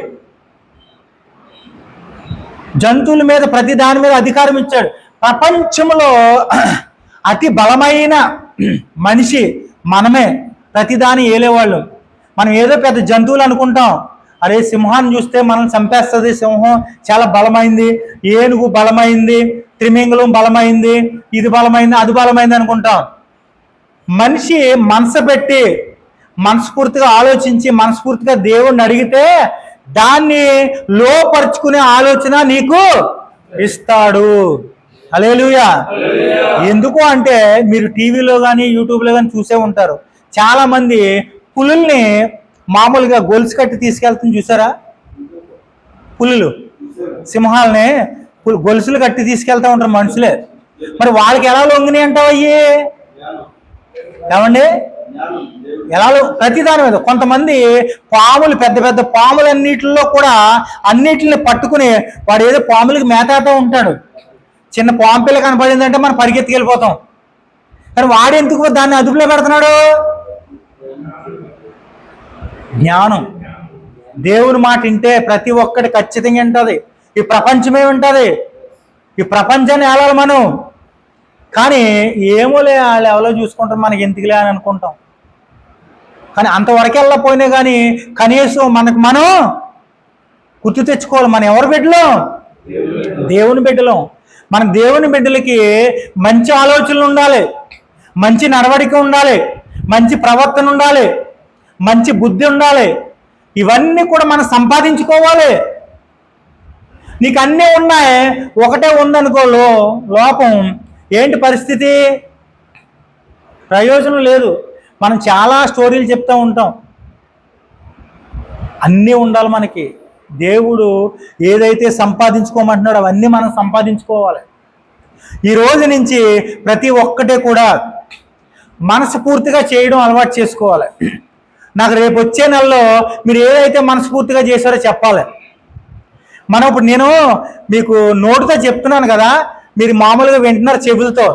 జంతువుల మీద ప్రతి దాని మీద అధికారం ఇచ్చాడు. ప్రపంచంలో అతి బలమైన మనిషి మనమే. ప్రతిదాని ఏలేవాళ్ళు. మనం ఏదో పెద్ద జంతువులు అనుకుంటాం. అరే, సింహాన్ని చూస్తే మనం చంపేస్తుంది, సింహం చాలా బలమైంది, ఏనుగు బలమైంది, త్రిమింగలం బలమైంది, ఇది బలమైంది, అది బలమైంది అనుకుంటాం. మనిషి మనసు పెట్టి మనస్ఫూర్తిగా ఆలోచించి మనస్ఫూర్తిగా దేవుణ్ణి అడిగితే దాన్ని లోపరుచుకునే ఆలోచన నీకు ఇస్తాడు. హల్లెలూయా. ఎందుకు అంటే మీరు టీవీలో కానీ యూట్యూబ్లో కానీ చూసే ఉంటారు. చాలామంది పులుల్ని మామూలుగా గొలుసు కట్టి తీసుకెళ్తుంది చూసారా? పులులు సింహాలని గొలుసులు కట్టి తీసుకెళ్తా ఉంటారు మనుషులే. మరి వాళ్ళకి ఎలా లొంగినాయి అంటావు? అయ్యి ఏమండి, ఎలా ప్రతి దాని మీద. కొంతమంది పాములు, పెద్ద పెద్ద పాములన్నిటిలో కూడా అన్నిటిని పట్టుకుని వాడు ఏదో పాములకి మేతాడుతూ ఉంటాడు. చిన్న పాము పిల్ల కనపడిందంటే మనం పరిగెత్తుకెళ్ళిపోతాం. కానీ వాడు ఎందుకు దాన్ని అదుపులో పెడుతున్నాడు? జ్ఞానం. దేవుని మాట వింటే ప్రతి ఒక్కటి ఖచ్చితంగా ఉంటుంది. ఈ ప్రపంచమే ఉంటుంది. ఈ ప్రపంచాన్ని ఏలాలి మనం. కానీ ఏమోలే, వాళ్ళు ఎవరో చూసుకుంటారు, మనకి ఎందుకులే అని అనుకుంటాం. కానీ అంతవరకు వెళ్ళకపోయినా కానీ కనీసం మనకు మనం గుర్తు తెచ్చుకోవాలి. మనం ఎవరు బిడ్డలం? దేవుని బిడ్డలం. మన దేవుని బిడ్డలకి మంచి ఆలోచనలు ఉండాలి, మంచి నడవడిక ఉండాలి, మంచి ప్రవర్తన ఉండాలి, మంచి బుద్ధి ఉండాలి. ఇవన్నీ కూడా మనం సంపాదించుకోవాలి. నీకు అన్నీ ఉన్నాయి, ఒకటే ఉందనుకో లోపం, ఏంటి పరిస్థితి? ప్రయోజనం లేదు. మనం చాలా స్టోరీలు చెప్తూ ఉంటాం. అన్నీ ఉండాలి మనకి. దేవుడు ఏదైతే సంపాదించుకోమంటున్నాడో అవన్నీ మనం సంపాదించుకోవాలి. ఈ రోజు నుంచి ప్రతి ఒక్కటే కూడా మనస్ఫూర్తిగా చేయడం అలవాటు చేసుకోవాలి. నాకు రేపు వచ్చే నెలలో మీరు ఏదైతే మనస్ఫూర్తిగా చేశారో చెప్పాలి. మనం ఇప్పుడు నేను మీకు నోటుతో చెప్తున్నాను కదా, మీరు మామూలుగా వింటున్నారు చెవులతో.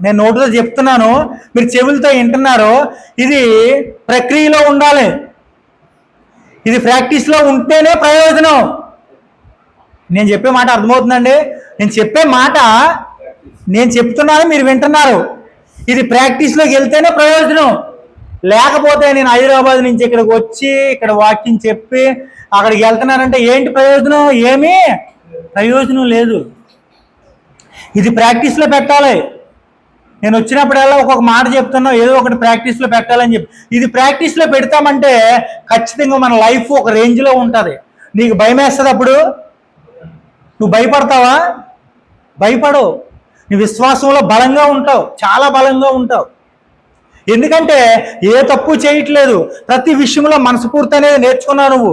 నేను నోటుతో చెప్తున్నాను, మీరు చెవులతో వింటున్నారు. ఇది ప్రక్రియలో ఉండాలి. ఇది ప్రాక్టీస్లో ఉంటేనే ప్రయోజనం. నేను చెప్పే మాట అర్థమవుతుందండి? నేను చెప్పే మాట నేను చెప్తున్నాను, మీరు వింటున్నారు. ఇది ప్రాక్టీస్లోకి వెళ్తేనే ప్రయోజనం. లేకపోతే నేను హైదరాబాద్ నుంచి ఇక్కడికి వచ్చి ఇక్కడ వాక్యం చెప్పి అక్కడికి వెళ్తున్నానంటే ఏంటి ప్రయోజనం? ఏమీ ప్రయోజనం లేదు. ఇది ప్రాక్టీస్లో పెట్టాలి. నేను వచ్చినప్పుడల్లా ఒక్కొక్క మాట చెప్తున్నా, ఏదో ఒకటి ప్రాక్టీస్లో పెట్టాలని చెప్పి. ఇది ప్రాక్టీస్లో పెడతామంటే ఖచ్చితంగా మన లైఫ్ ఒక రేంజ్లో ఉంటుంది. నీకు భయం వేస్తుంది, అప్పుడు నువ్వు భయపడతావా? భయపడవు. నీ విశ్వాసంలో బలంగా ఉంటావు, చాలా బలంగా ఉంటావు. ఎందుకంటే ఏ తప్పు చేయట్లేదు, ప్రతి విషయంలో మనస్ఫూర్తి అనేది నేర్చుకున్నావు నువ్వు.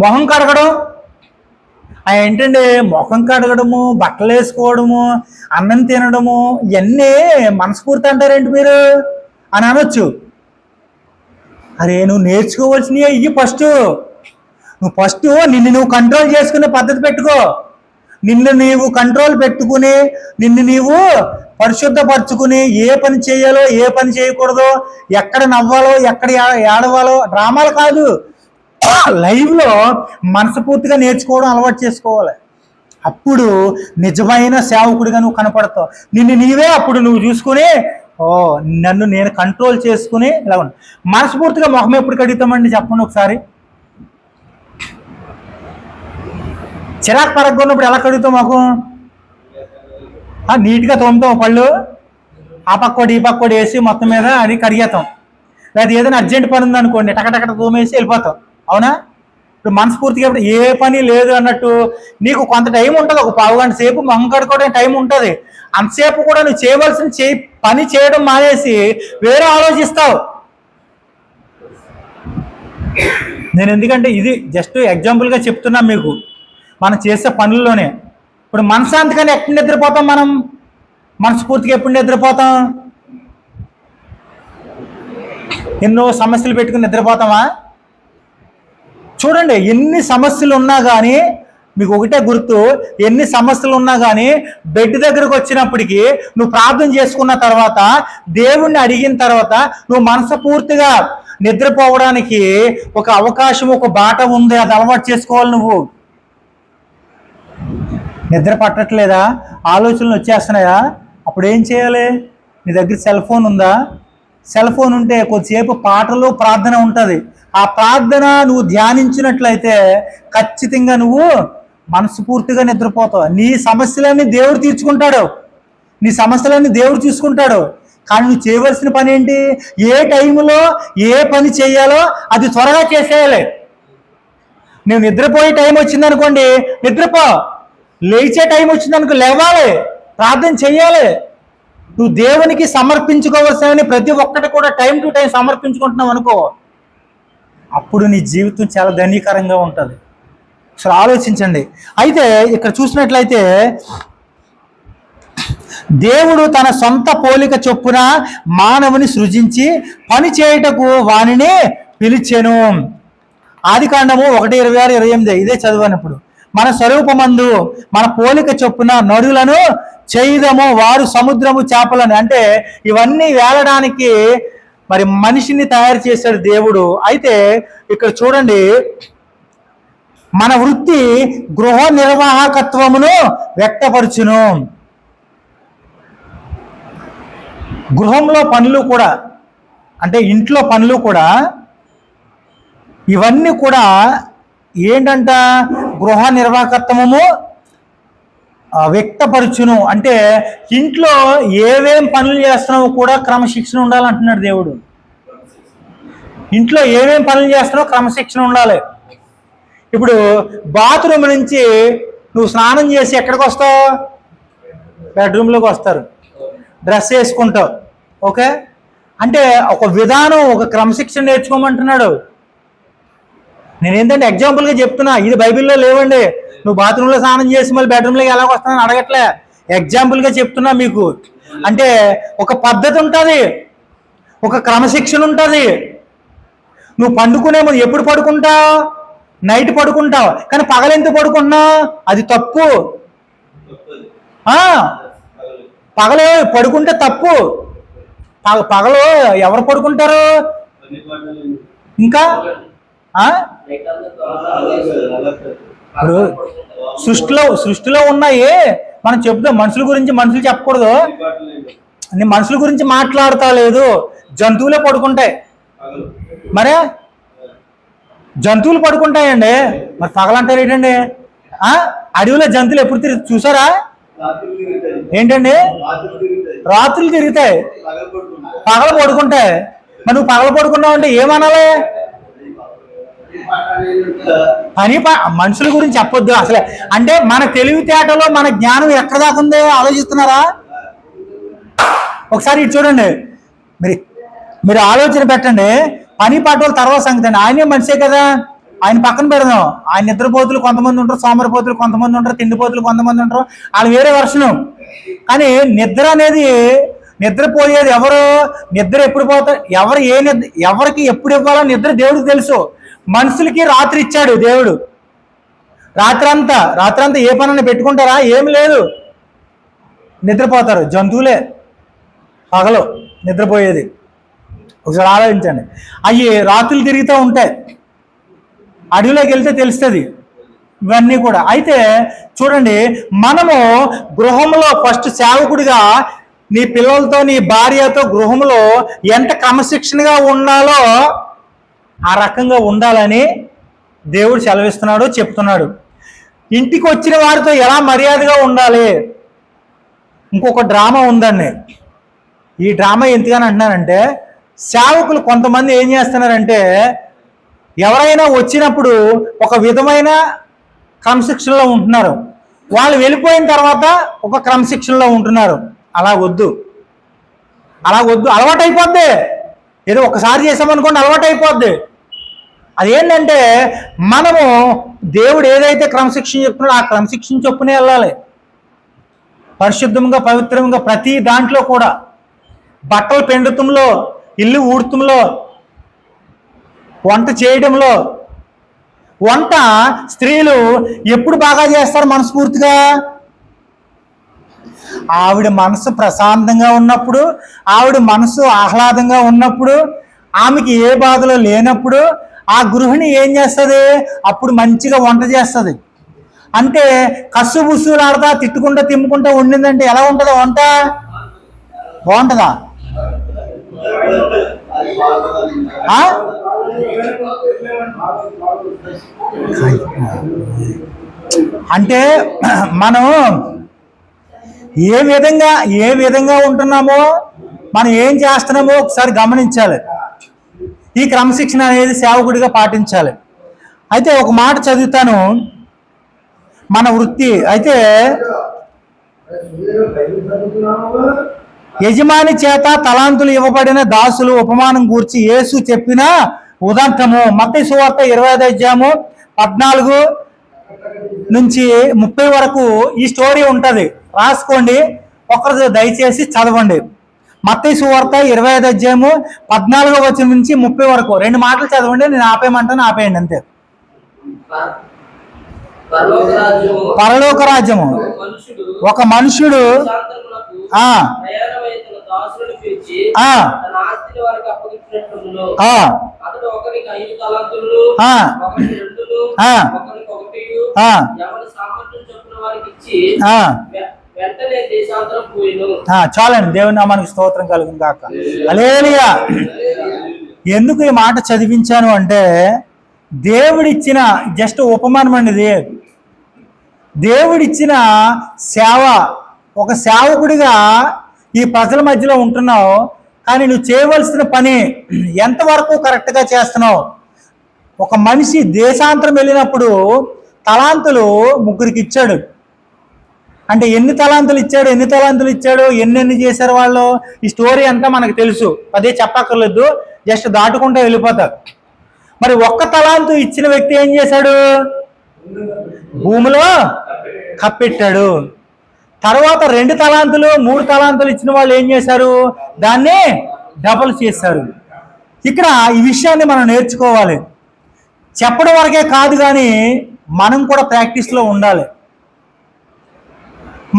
మొహం కడగడం ఏంటండి? ముఖం కడగడము, బట్టలు వేసుకోవడము, అన్నం తినడము, ఇవన్నీ మనస్ఫూర్తి అంటారేంటి మీరు అని అనొచ్చు. అరే, నువ్వు నేర్చుకోవాల్సినవి ఇవి. ఫస్ట్ నిన్ను నువ్వు కంట్రోల్ చేసుకునే పద్ధతి పెట్టుకో. నిన్ను నీవు కంట్రోల్ పెట్టుకుని నిన్ను నీవు పరిశుద్ధపరచుకుని ఏ పని చేయాలో ఏ పని చేయకూడదో, ఎక్కడ నవ్వాలో ఎక్కడ ఏడవాలో, డ్రామాలు కాదు, లైవ్లో మనస్ఫూర్తిగా నేర్చుకోవడం అలవాటు చేసుకోవాలి. అప్పుడు నిజమైన సేవకుడిగా నువ్వు కనపడతావు. నిన్ను నీవే అప్పుడు నువ్వు చూసుకుని, ఓ నన్ను నేను కంట్రోల్ చేసుకుని ఇలా ఉన్నా. మనస్ఫూర్తిగా మొహం ఎప్పుడు కడుగుతామండి చెప్పండి ఒకసారి? చిరాకు పరగొన్నప్పుడు ఎలా కడుగుతాం మొహం? నీట్గా తోముతాం పళ్ళు. ఆ పక్కోటి ఈ పక్కోటి వేసి మొత్తం మీద అది కడిగేతాం. లేదా ఏదైనా అర్జెంట్ పని ఉందనుకోండి, టకటక తోమేసి వెళ్ళిపోతాం. అవునా? ఇప్పుడు మనస్ఫూర్తిగా ఇప్పుడు ఏ పని లేదు అన్నట్టు నీకు కొంత టైం ఉంటుంది, ఒక పావు గంట సేపు మొహం కడుకోవడానికి టైం ఉంటుంది. అంతసేపు కూడా నువ్వు చేయవలసిన పని చేయడం మానేసి వేరే ఆలోచిస్తావు. నేను ఎందుకంటే ఇది జస్ట్ ఎగ్జాంపుల్గా చెప్తున్నా మీకు, మనం చేసే పనుల్లోనే. ఇప్పుడు మనశాంతిగానే ఎప్పుడు నిద్రపోతాం మనం? మనస్ఫూర్తిగా ఎప్పుడు నిద్రపోతాం? ఎన్నో సమస్యలు పెట్టుకుని నిద్రపోతామా? చూడండి, ఎన్ని సమస్యలు ఉన్నా కానీ మీకు ఒకటే గుర్తు, ఎన్ని సమస్యలు ఉన్నా కానీ బెడ్ దగ్గరకు వచ్చినప్పటికీ నువ్వు ప్రార్థన చేసుకున్న తర్వాత, దేవుణ్ణి అడిగిన తర్వాత నువ్వు మనస్ఫూర్తిగా నిద్రపోవడానికి ఒక అవకాశం, ఒక బాట ఉంది. అది అలవాటు చేసుకోవాలి. నువ్వు నిద్ర పట్టట్లేదా? ఆలోచనలు వచ్చేస్తున్నాయా? అప్పుడు ఏం చేయాలి? నీ దగ్గర సెల్ ఫోన్ ఉందా? సెల్ ఫోన్ ఉంటే కొద్దిసేపు పాటలు, ప్రార్థన ఉంటుంది. ఆ ప్రార్థన నువ్వు ధ్యానించినట్లయితే ఖచ్చితంగా నువ్వు మనస్ఫూర్తిగా నిద్రపోతావు. నీ సమస్యలన్నీ దేవుడు తీర్చుకుంటాడు, నీ సమస్యలన్నీ దేవుడు చూసుకుంటాడు. కానీ నువ్వు చేయవలసిన పని ఏంటి? ఏ టైంలో ఏ పని చేయాలో అది త్వరగా చేసేయాలి. నువ్వు నిద్రపోయే టైం వచ్చిందనుకోండి, నిద్రపో. లేచే టైం వచ్చిందనుకో, లేవాలి, ప్రార్థన చెయ్యాలి. నువ్వు దేవునికి సమర్పించుకోవాల్సిన ప్రతి ఒక్కటి కూడా టైం టు టైం సమర్పించుకుంటున్నావు అనుకో, అప్పుడు నీ జీవితం చాలా ధన్యకరంగా ఉంటుంది. అసలు ఆలోచించండి. అయితే ఇక్కడ చూసినట్లయితే దేవుడు తన సొంత పోలిక చొప్పున మానవుని సృజించి పని చేయుటకు వానిని పిలిచెను. ఆదికాండము 1:26-28 ఇదే చదివానప్పుడు, మన స్వరూపమందు మన పోలిక చొప్పున నరులను చేయుదము, వారు సముద్రము చేపలను. అంటే ఇవన్నీ వేలడానికి మరి మనిషిని తయారు చేశాడు దేవుడు. అయితే ఇక్కడ చూడండి, మన వృత్తి గృహ నిర్వాహకత్వమును వ్యక్తపరచును. గృహంలో పనులు కూడా, అంటే ఇంట్లో పనులు కూడా, ఇవన్నీ కూడా ఏంటంట? గృహ నిర్వాహకత్వము వ్యక్తపరచును. అంటే ఇంట్లో ఏవేం పనులు చేస్తున్నావో కూడా క్రమశిక్షణ ఉండాలంటున్నాడు దేవుడు. ఇంట్లో ఏమేం పనులు చేస్తున్నావో క్రమశిక్షణ ఉండాలి. ఇప్పుడు బాత్రూమ్ నుంచి నువ్వు స్నానం చేసి ఎక్కడికి వస్తావు? బెడ్రూమ్లోకి వస్తారు, డ్రెస్ వేసుకుంటావు. ఓకే, అంటే ఒక విధానం, ఒక క్రమశిక్షణ నేర్చుకోమంటున్నాడు. నేను ఏంటంటే ఎగ్జాంపుల్గా చెప్తున్నా, ఇది బైబిల్లో లేవండి. నువ్వు బాత్రూంలో స్నానం చేసి మళ్ళీ బెడ్రూమ్లోకి ఎలా వస్తానని అడగట్లే, ఎగ్జాంపుల్గా చెప్తున్నా మీకు. అంటే ఒక పద్ధతి ఉంటుంది, ఒక క్రమశిక్షణ ఉంటుంది. నువ్వు పండుకునే ముందు ఎప్పుడు పడుకుంటావు? నైట్ పడుకుంటావు, కానీ పగలెందుకు పడుకుంటున్నావు? అది తప్పు. పగలు పడుకుంటే తప్పు. పగలు ఎవరు పడుకుంటారు? ఇంకా ఇప్పుడు సృష్టిలో ఉన్నాయి మనం చెప్తాం. మనుషుల గురించి మనుషులు చెప్పకూడదు. నేను మనుషుల గురించి మాట్లాడుతా లేదు. జంతువులే పడుకుంటాయి. మరే జంతువులు పడుకుంటాయండి, మరి పగలంటారు ఏంటండి? అడవిలో జంతువులు ఎప్పుడు చూసారా? ఏంటండి? రాత్రులు తిరుగుతాయి, పగలు పడుకుంటాయి. మరి నువ్వు పగలు పడుకున్నావు అంటే ఏమనాలి? మనుషుల గురించి చెప్పొద్దు అసలే. అంటే మన తెలివితేటలో మన జ్ఞానం ఎక్కడ దాకా ఉందో ఆలోచిస్తున్నారా? ఒకసారి ఇటు చూడండి, మీరు ఆలోచన పెట్టండి. పని పాటల తర్వాత సంగతి అండి. ఆయనే మనిషే కదా, ఆయన పక్కన పెడదాం. ఆయన నిద్రపోతులు కొంతమంది ఉంటారు, సోమరిపోతులు కొంతమంది ఉంటారు, తిండిపోతులు కొంతమంది ఉంటారు, వాళ్ళు వేరే వర్షను. కానీ నిద్ర అనేది, నిద్రపోయేది ఎవరు? నిద్ర ఎప్పుడు పోతారు? ఎవరికి ఎప్పుడు ఇవ్వాలో నిద్ర దేవుడికి తెలుసు. మనుషులకి రాత్రి ఇచ్చాడు దేవుడు. రాత్రంతా ఏ పనైనా పెట్టుకుంటారా? ఏమి లేదు, నిద్రపోతారు. జంతువులే పగలు నిద్రపోయేది. ఒకసారి ఆలోచించండి. అవి రాత్రులు తిరుగుతూ ఉంటాయి, అడవిలోకి వెళ్తే తెలుస్తుంది ఇవన్నీ కూడా. అయితే చూడండి, మనము గృహంలో ఫస్ట్ సేవకుడిగా నీ పిల్లలతో, నీ భార్యతో గృహంలో ఎంత క్రమశిక్షణగా ఉండాలో ఆ రకంగా ఉండాలని దేవుడు సెలవిస్తున్నాడు, చెప్తున్నాడు. ఇంటికి వచ్చిన వారితో ఎలా మర్యాదగా ఉండాలి. ఇంకొక డ్రామా ఉందండి. ఈ డ్రామా ఎందుకని అంటున్నానంటే, సేవకులు కొంతమంది ఏం చేస్తున్నారంటే, ఎవరైనా వచ్చినప్పుడు ఒక విధమైన క్రమశిక్షణలో ఉంటున్నారు, వాళ్ళు వెళ్ళిపోయిన తర్వాత ఒక క్రమశిక్షణలో ఉంటున్నారు. అలా వద్దు, అలా వద్దు. అలవాటు అయిపోద్ది. ఏదో ఒకసారి చేసామనుకోండి, అలవాటు అయిపోద్ది. అదేంటంటే, మనము దేవుడు ఏదైతే క్రమశిక్షణ చెప్తున్నాడో ఆ క్రమశిక్షణ చొప్పునే వెళ్ళాలి. పరిశుద్ధంగా, పవిత్రంగా ప్రతి దాంట్లో కూడా, బట్టలు పెండుతంలో, ఇల్లు ఊడుతంలో, వంట చేయడంలో. వంట స్త్రీలు ఎప్పుడు బాగా చేస్తారు మనస్ఫూర్తిగా? ఆవిడ మనసు ప్రశాంతంగా ఉన్నప్పుడు, ఆవిడ మనసు ఆహ్లాదంగా ఉన్నప్పుడు, ఆమెకి ఏ బాధలు లేనప్పుడు ఆ గృహిణి ఏం చేస్తుంది? అప్పుడు మంచిగా వంట చేస్తుంది. అంటే కస్సు బుస్సులాడతా, తిట్టుకుంటా, తిమ్ముకుంటా వండిందంటే ఎలా ఉంటుందో వంట? బాగుంటుందా? అంటే మనం ఏ విధంగా ఉంటున్నామో, మనం ఏం చేస్తున్నామో ఒకసారి గమనించాలి. ఈ క్రమశిక్షణ అనేది సేవకుడిగా పాటించాలి. అయితే ఒక మాట చదువుతాను. మన వృత్తి అయితే, యజమాని చేత తలాంతులు ఇవ్వబడిన దాసులు ఉపమానం గూర్చి యేసు చెప్పిన ఉదంతము. మత్తయి సువార్త 25 నుంచి 30 వరకు ఈ స్టోరీ ఉంటుంది. రాసుకోండి, ఒకరు దయచేసి చదవండి. మత్తయి సువార్త 25 నుంచి 30 వరకు 2 మాటలు చదవండి. నేను ఆపేయమంటాను, ఆపేయండి అంతే. పరలోక రాజ్యము ఒక మనుషుడు చాలండి. దేవుని నామానికి స్తోత్రం కలుగును గాక. హల్లెలూయా. ఎందుకు ఈ మాట చదివించాను అంటే, దేవుడిచ్చిన జస్ట్ ఉపమానం అండి ఇది. దేవుడిచ్చిన సేవ. ఒక సేవకుడిగా ఈ ప్రజల మధ్యలో ఉంటున్నావు, కానీ నువ్వు చేయవలసిన పని ఎంతవరకు కరెక్ట్గా చేస్తున్నావు? ఒక మనిషి దేశాంతరం వెళ్ళినప్పుడు తలాంతులు 3కి ఇచ్చాడు. అంటే ఎన్ని తలాంతులు ఇచ్చాడు, ఎన్నెన్ని చేశారు వాళ్ళు, ఈ స్టోరీ అంతా మనకు తెలుసు. అదే చెప్పక్కర్లేదు, జస్ట్ దాటుకుంటూ వెళ్ళిపోతారు. మరి 1 తలాంతు ఇచ్చిన వ్యక్తి ఏం చేశాడు? భూమిలో కప్పెట్టాడు. తర్వాత 2 తలాంతులు 3 తలాంతులు ఇచ్చిన వాళ్ళు ఏం చేశారు? దాన్ని డబుల్ చేశారు. ఇక్కడ ఈ విషయాన్ని మనం నేర్చుకోవాలి. చెప్పడం వరకే కాదు, కానీ మనం కూడా ప్రాక్టీస్లో ఉండాలి.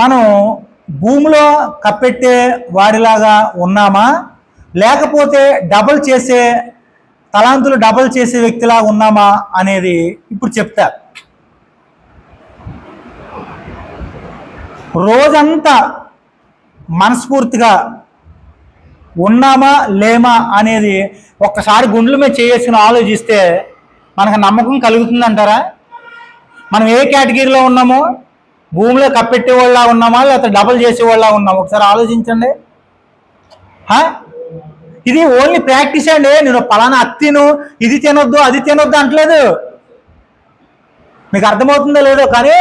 మనం భూమిలో కప్పెట్టే వాడిలాగా ఉన్నామా, లేకపోతే తలాంతులు డబుల్ చేసే వ్యక్తిలా ఉన్నామా అనేది ఇప్పుడు చెప్తా. రోజంతా మనస్ఫూర్తిగా ఉన్నామా లేమా అనేది ఒక్కసారి గుండెల మీద చేసుకుని ఆలోచిస్తే మనకు నమ్మకం కలుగుతుందంటారా? మనం ఏ కేటగిరీలో ఉన్నామో, భూమిలో కప్పెట్టేవాళ్ళ ఉన్నామా, లేకపోతే డబుల్ చేసేవాళ్ళ ఉన్నామా? ఒకసారి ఆలోచించండి. ఇది ఓన్లీ ప్రాక్టీస్ అండి. నేను పలానా అత్తిను, ఇది తినొద్దు అది తినొద్దు అంటలేదు. మీకు అర్థమవుతుందో లేదో, కానీ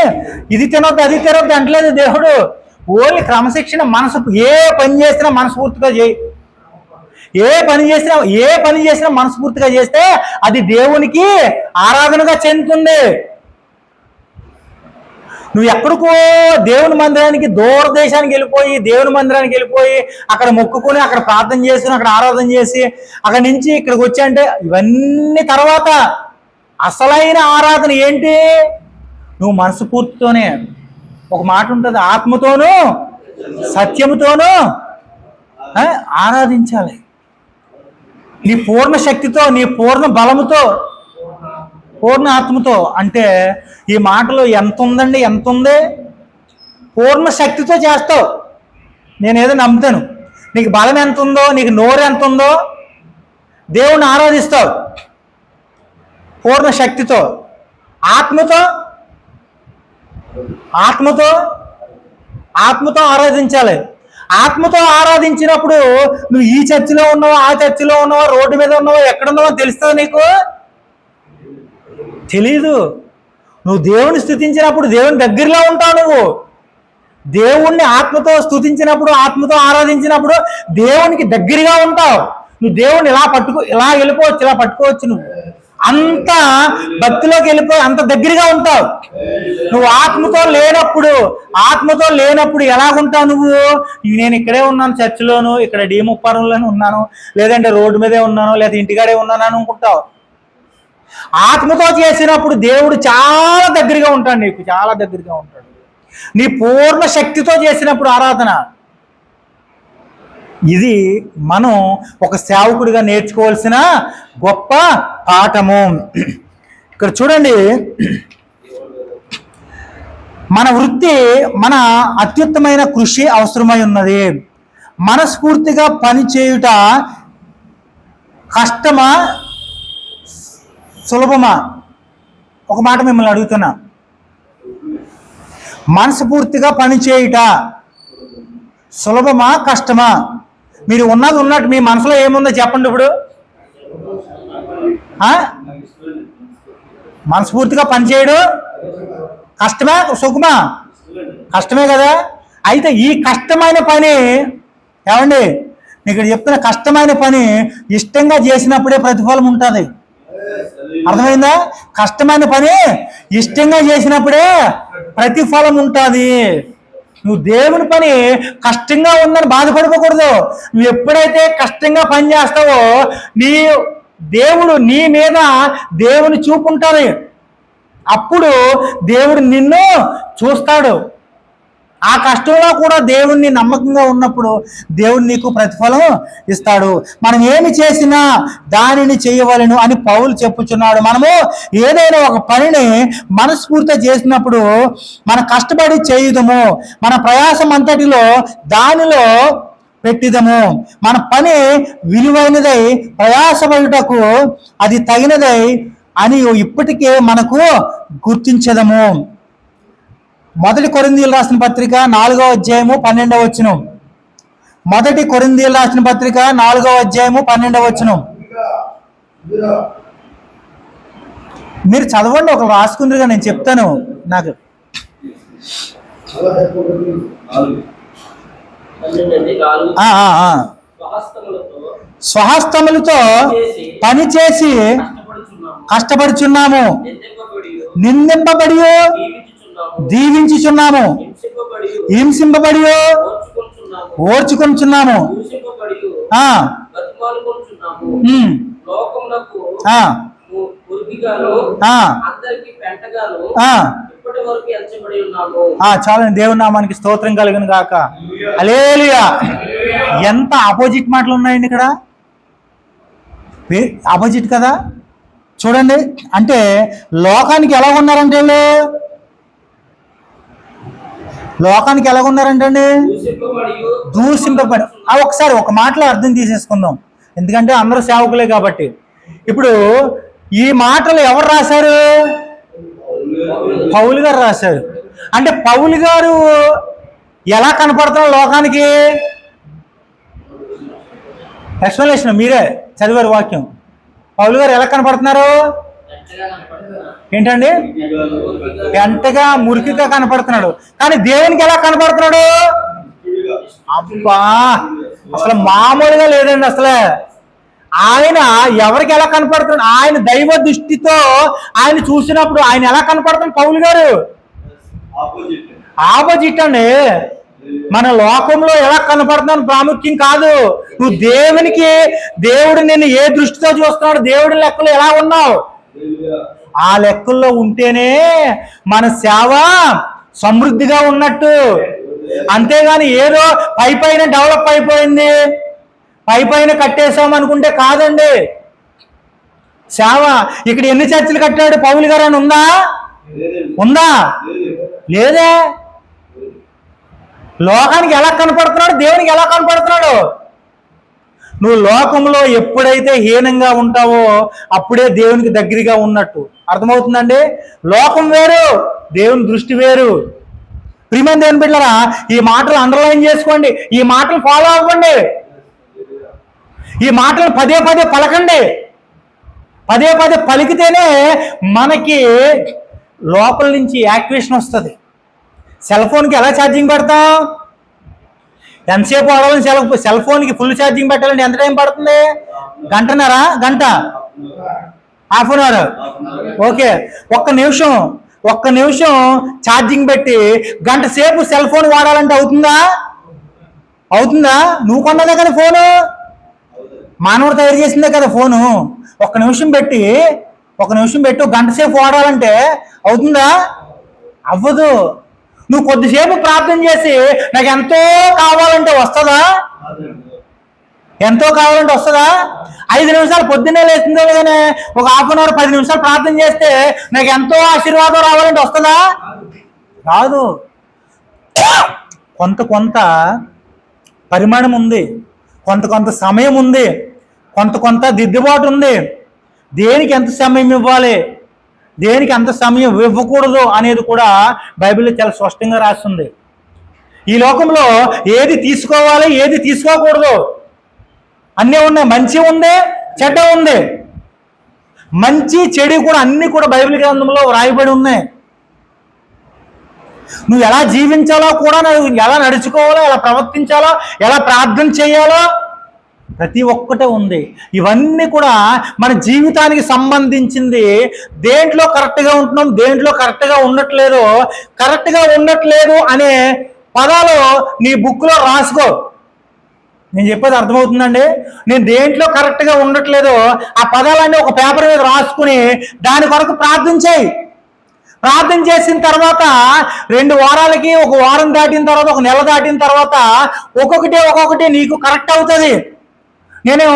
ఇది తినొద్దు అది తినొద్దు అంటలేదు దేవుడు. ఓన్లీ క్రమశిక్షణ. ఏ పని చేసినా మనస్ఫూర్తిగా చేయి. ఏ పని చేసినా మనస్ఫూర్తిగా చేస్తే అది దేవునికి ఆరాధనగా చెందుతుంది. నువ్వు ఎక్కడికో దేవుని మందిరానికి, దూరదేశానికి వెళ్ళిపోయి అక్కడ మొక్కుకొని, అక్కడ ప్రార్థన చేసుకుని, అక్కడ ఆరాధన చేసి, అక్కడి నుంచి ఇక్కడికి వచ్చి అంటే ఇవన్నీ తర్వాత అసలైన ఆరాధన ఏంటి? నువ్వు మనస్ఫూర్తితోనే, ఒక మాట ఉంటుంది, ఆత్మతోనూ సత్యముతోనూ ఆరాధించాలి. నీ పూర్ణ శక్తితో, నీ పూర్ణ బలముతో, పూర్ణ ఆత్మతో. అంటే ఈ మాటలో ఎంత ఉందండి, ఎంత ఉంది? పూర్ణ శక్తితో చేస్తావు. నేనేదో నమ్ముతాను. నీకు బలం ఎంత ఉందో, నీకు నోరు ఎంత ఉందో దేవుణ్ణి ఆరాధిస్తావు. పూర్ణ శక్తితో, ఆత్మతో ఆరాధించాలి. ఆత్మతో ఆరాధించినప్పుడు నువ్వు ఈ చర్చిలో ఉన్నావో ఆ చర్చిలో ఉన్నావో రోడ్డు మీద ఉన్నావో ఎక్కడున్నావో తెలుస్తుంది నీకు? తెలీదు. నువ్వు దేవుని స్తుతించినప్పుడు దేవుని దగ్గరలో ఉంటావు. నువ్వు దేవుణ్ణి ఆత్మతో స్తుతించినప్పుడు, ఆత్మతో ఆరాధించినప్పుడు దేవునికి దగ్గరగా ఉంటావు. నువ్వు దేవుణ్ణి ఇలా వెళ్ళిపోవచ్చు, ఇలా పట్టుకోవచ్చు. నువ్వు అంత భక్తిలోకి వెళ్ళిపోయి అంత దగ్గరగా ఉంటావు. నువ్వు ఆత్మతో లేనప్పుడు ఎలాగుంటావు నువ్వు? నేను ఇక్కడే ఉన్నాను, చర్చిలోను, ఇక్కడ D30లోనే ఉన్నాను, లేదంటే రోడ్డు మీదే ఉన్నాను, లేదా ఇంటికాడే ఉన్నాను అనుకుంటావు. ఆత్మతో చేసినప్పుడు దేవుడు చాలా దగ్గరగా ఉంటాడు, నీకు చాలా దగ్గరగా ఉంటాడు. నీ పూర్ణ శక్తితో చేసినప్పుడు ఆరాధన. ఇది మనం ఒక సేవకుడిగా నేర్చుకోవాల్సిన గొప్ప పాఠము. ఇక్కడ చూడండి, మన వృత్తి మన అత్యుత్తమైన కృషి అవసరమై ఉన్నది. మనస్ఫూర్తిగా పని చేయుట కష్టమా సులభమా? ఒక మాట మిమ్మల్ని అడుగుతున్నా, మనస్ఫూర్తిగా పని చేయుట సులభమా కష్టమా? మీరు ఉన్నట్టు మీ మనసులో ఏముందో చెప్పండి. ఇప్పుడు మనస్ఫూర్తిగా పనిచేయడం కష్టమా సుఖమా? కష్టమే కదా. అయితే ఈ కష్టమైన పని ఏమండి, ఇక్కడ చెప్తున్న కష్టమైన పని ఇష్టంగా చేసినప్పుడే ప్రతిఫలం ఉంటుంది. అర్థమైందా? కష్టమైన పని ఇష్టంగా చేసినప్పుడే ప్రతిఫలం ఉంటుంది. నువ్వు దేవుని పని కష్టంగా ఉందని బాధపడిపోకూడదు. నువ్వు ఎప్పుడైతే కష్టంగా పని చేస్తావో దేవుడు నీ మీద దేవుని చూపు ఉంటుంది. అప్పుడు దేవుడు నిన్ను చూస్తాడు. ఆ కష్టంలో కూడా దేవుణ్ణి నమ్మకంగా ఉన్నప్పుడు దేవుడు నీకు ప్రతిఫలం ఇస్తాడు. మనం ఏమి చేసినా దానిని చేయవలెను అని పౌలు చెప్పుచున్నాడు. మనము ఏదైనా ఒక పనిని మనస్ఫూర్తిగా చేసినప్పుడు మనం కష్టపడి చేయుదము, మన ప్రయాసం అంతటిలో దానిలో పెట్టిదము. మన పని విలువైనదై ప్రయాసపడుటకు అది తగినదై అని ఇప్పటికే మనకు గుర్తించదము. 1 కొరింథీయులు రాసిన పత్రిక 4వ అధ్యాయము 12వ వచనం. 1 కొరింథీయులు రాసిన పత్రిక 4వ అధ్యాయము 12వ వచనం. మీరు చదవండి, ఒకరు రాసుకుందరుగా నేను చెప్తాను. నాకు స్వహస్తములతో పని చేసి కష్టపడుచున్నాము, నిందింపబడి దీవించుచున్నాము, హింసింపబడి ఓర్చుకొంచున్నాము, చాలండి. దేవుని నామానికి స్తోత్రం కలుగును గాక. హల్లెలూయా. ఎంత ఆపోజిట్ మాటలు ఉన్నాయండి ఇక్కడ. ఆపోజిట్ కదా. చూడండి, అంటే లోకానికి ఎలా ఉన్నారంటే దూషింపబడి. ఒకసారి ఒక మాటలో అర్థం తీసేసుకుందాం, ఎందుకంటే అందరూ సేవకులే కాబట్టి. ఇప్పుడు ఈ మాటలు ఎవరు రాశారు? పౌలు గారు రాశారు. అంటే పౌలు గారు ఎలా కనపడుతున్నారు లోకానికి? ఎక్స్ప్లెనేషన్ మీరే చదివారు వాక్యం. పౌలు గారు ఎలా కనపడుతున్నారు? ఏంటండి? గంటగా మురికిగా కనపడుతున్నాడు. కానీ దేవునికి ఎలా కనపడుతున్నాడు? అబ్బా, అసలు మామూలుగా లేదండి. అసలు ఆయన ఎవరికి ఎలా కనపడుతున్నాడు? ఆయన దైవ దృష్టితో ఆయన చూసినప్పుడు ఆయన ఎలా కనపడుతున్నాడు? పౌలు గారు ఆపోజిట్ అండి. మన లోకంలో ఎలా కనపడుతున్నాను ప్రాముఖ్యం కాదు. నువ్వు దేవుడు నిన్ను ఏ దృష్టితో చూస్తున్నాడు, దేవుడి లెక్కలు ఎలా ఉన్నావు, ఆ లెక్కల్లో ఉంటేనే మన సేవ సమృద్ధిగా ఉన్నట్టు. అంతేగాని ఏదో పైన డెవలప్ అయిపోయింది, పైన కట్టేసాం అనుకుంటే కాదండి సేవ. ఇక్కడ ఎన్ని చర్చిలు కట్టాడు పౌలు గారు అని ఉందా? లేదే. లోకానికి ఎలా కనపడుతున్నాడు, దేవునికి ఎలా కనపడుతున్నాడు? నువ్వు లోకంలో ఎప్పుడైతే హీనంగా ఉంటావో అప్పుడే దేవునికి దగ్గరగా ఉన్నట్టు. అర్థమవుతుందండి? లోకం వేరు, దేవుని దృష్టి వేరు. ప్రియమైన దేవుని బిడ్డలారా, ఈ మాటలు అండర్లైన్ చేసుకోండి, ఈ మాటలు ఫాలో అవ్వండి, ఈ మాటలు పదే పదే పలకండి. పదే పదే పలికితేనే మనకి లోపల నుంచి యాక్టివేషన్ వస్తుంది. సెల్ ఫోన్కి ఎలా ఛార్జింగ్ పెడతాం? ఎంతసేపు వాడాలని సెల్ ఫోన్కి ఫుల్ ఛార్జింగ్ పెట్టాలంటే ఎంత టైం పడుతుంది? గంటన్నరా? గంట? Half an hour? ఓకే, ఒక్క నిమిషం ఛార్జింగ్ పెట్టి గంట సేపు సెల్ ఫోన్ వాడాలంటే అవుతుందా? నువ్వు కొన్నదే కదా ఫోను, మానవుడు తయారు చేసిందే కదా ఫోను. ఒక్క నిమిషం పెట్టి గంట సేపు వాడాలంటే అవుతుందా? అవ్వదు. నువ్వు కొద్దిసేపు ప్రార్థన చేసి నాకు ఎంతో కావాలంటే వస్తుందా? 5 నిమిషాలు పొద్దున్నే లేస్తుందో కానీ ఒక హాఫ్ అన్ అవర్ 10 నిమిషాలు ప్రార్థన చేస్తే నాకు ఎంతో ఆశీర్వాదం రావాలంటే వస్తుందా? రాదు. కొంత పరిమాణం ఉంది, కొంత సమయం ఉంది, కొంత దిద్దుబాటు ఉంది. దేనికి ఎంత సమయం ఇవ్వాలి, దేనికి ఎంత సమయం ఇవ్వకూడదు అనేది కూడా బైబిల్లో చాలా స్పష్టంగా రాస్తుంది. ఈ లోకంలో ఏది తీసుకోవాలి, ఏది తీసుకోకూడదు అన్నీ ఉన్నాయి. మంచి ఉంది, చెడ్డ ఉంది. మంచి చెడు కూడా అన్నీ కూడా బైబిల్ గ్రంథంలో రాయబడి ఉన్నాయి. నువ్వు ఎలా జీవించాలో కూడా, నువ్వు ఎలా నడుచుకోవాలో, ఎలా ప్రవర్తించాలో, ఎలా ప్రార్థన చేయాలో ప్రతి ఒక్కటే ఉంది. ఇవన్నీ కూడా మన జీవితానికి సంబంధించింది. దేంట్లో కరెక్ట్గా ఉంటున్నాం, దేంట్లో కరెక్ట్గా ఉండట్లేదు అనే పదాలు నీ బుక్లో రాసుకో. నేను చెప్పేది అర్థమవుతుందండి? నేను దేంట్లో కరెక్ట్గా ఉండట్లేదో ఆ పదాలన్నీ ఒక పేపర్ మీద రాసుకుని దాని కొరకు ప్రార్థన చేయి. ప్రార్థన చేసిన తర్వాత 2 వారాలకి, 1 వారం దాటిన తర్వాత, 1 నెల దాటిన తర్వాత ఒక్కొక్కటి నీకు కరెక్ట్ అవుతుంది. నేను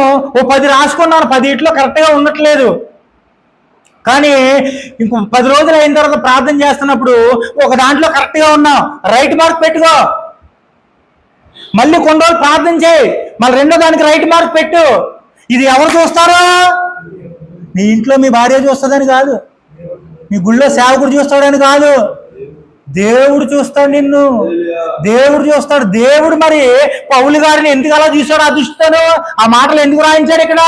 10 రాసుకున్నాను, 10 కరెక్ట్గా ఉండట్లేదు. కానీ ఇంకో 10 రోజులు అయిన తర్వాత ప్రార్థన చేస్తున్నప్పుడు ఒక దాంట్లో కరెక్ట్గా ఉన్నావు, రైట్ మార్క్ పెట్టుకో. మళ్ళీ కొన్ని రోజులు ప్రార్థన చేయి, మళ్ళీ 2వ దానికి రైట్ మార్క్ పెట్టు. ఇది ఎవరు చూస్తారో? నీ ఇంట్లో మీ భార్య చూస్తుందని కాదు, నీ గుళ్ళో సేవకుడు చూస్తాడని కాదు, దేవుడు చూస్తాడు నిన్ను. దేవుడు చూస్తాడు. దేవుడు మరి పౌలు గారిని ఎందుకు అలా చూశాడు, ఆ దృష్టితో ఆ మాటలు ఎందుకు రాయించాడు ఇక్కడ?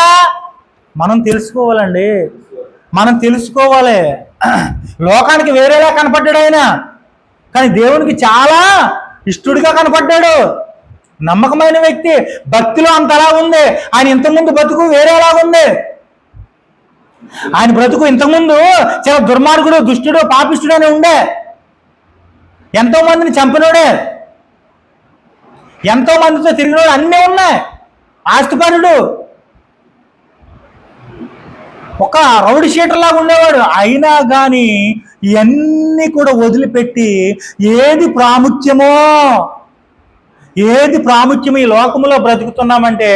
మనం తెలుసుకోవాలండి, మనం తెలుసుకోవాలి. లోకానికి వేరేలా కనపడ్డాడు ఆయన, కానీ దేవునికి చాలా ఇష్టడుగా కనపడ్డాడు. నమ్మకమైన వ్యక్తి, భక్తిలో అంతలా ఉంది. ఆయన ఇంతకుముందు బతుకు వేరేలా ఉంది. ఆయన బ్రతుకు ఇంతకుముందు చాలా దుర్మార్గుడు, దుష్టుడు, పాపిష్టుడు అని ఉండే. ఎంతో మందిని చంపినోడే, ఎంతో మందితో తిరిగినోడు, అన్నీ ఉన్నాయి. ఆస్తిపరుడు, ఒక రౌడీ షీటర్ లాగా ఉండేవాడు. అయినా కానీ ఇవన్నీ కూడా వదిలిపెట్టి ఏది ప్రాముఖ్యమో ఈ లోకంలో బ్రతుకుతున్నామంటే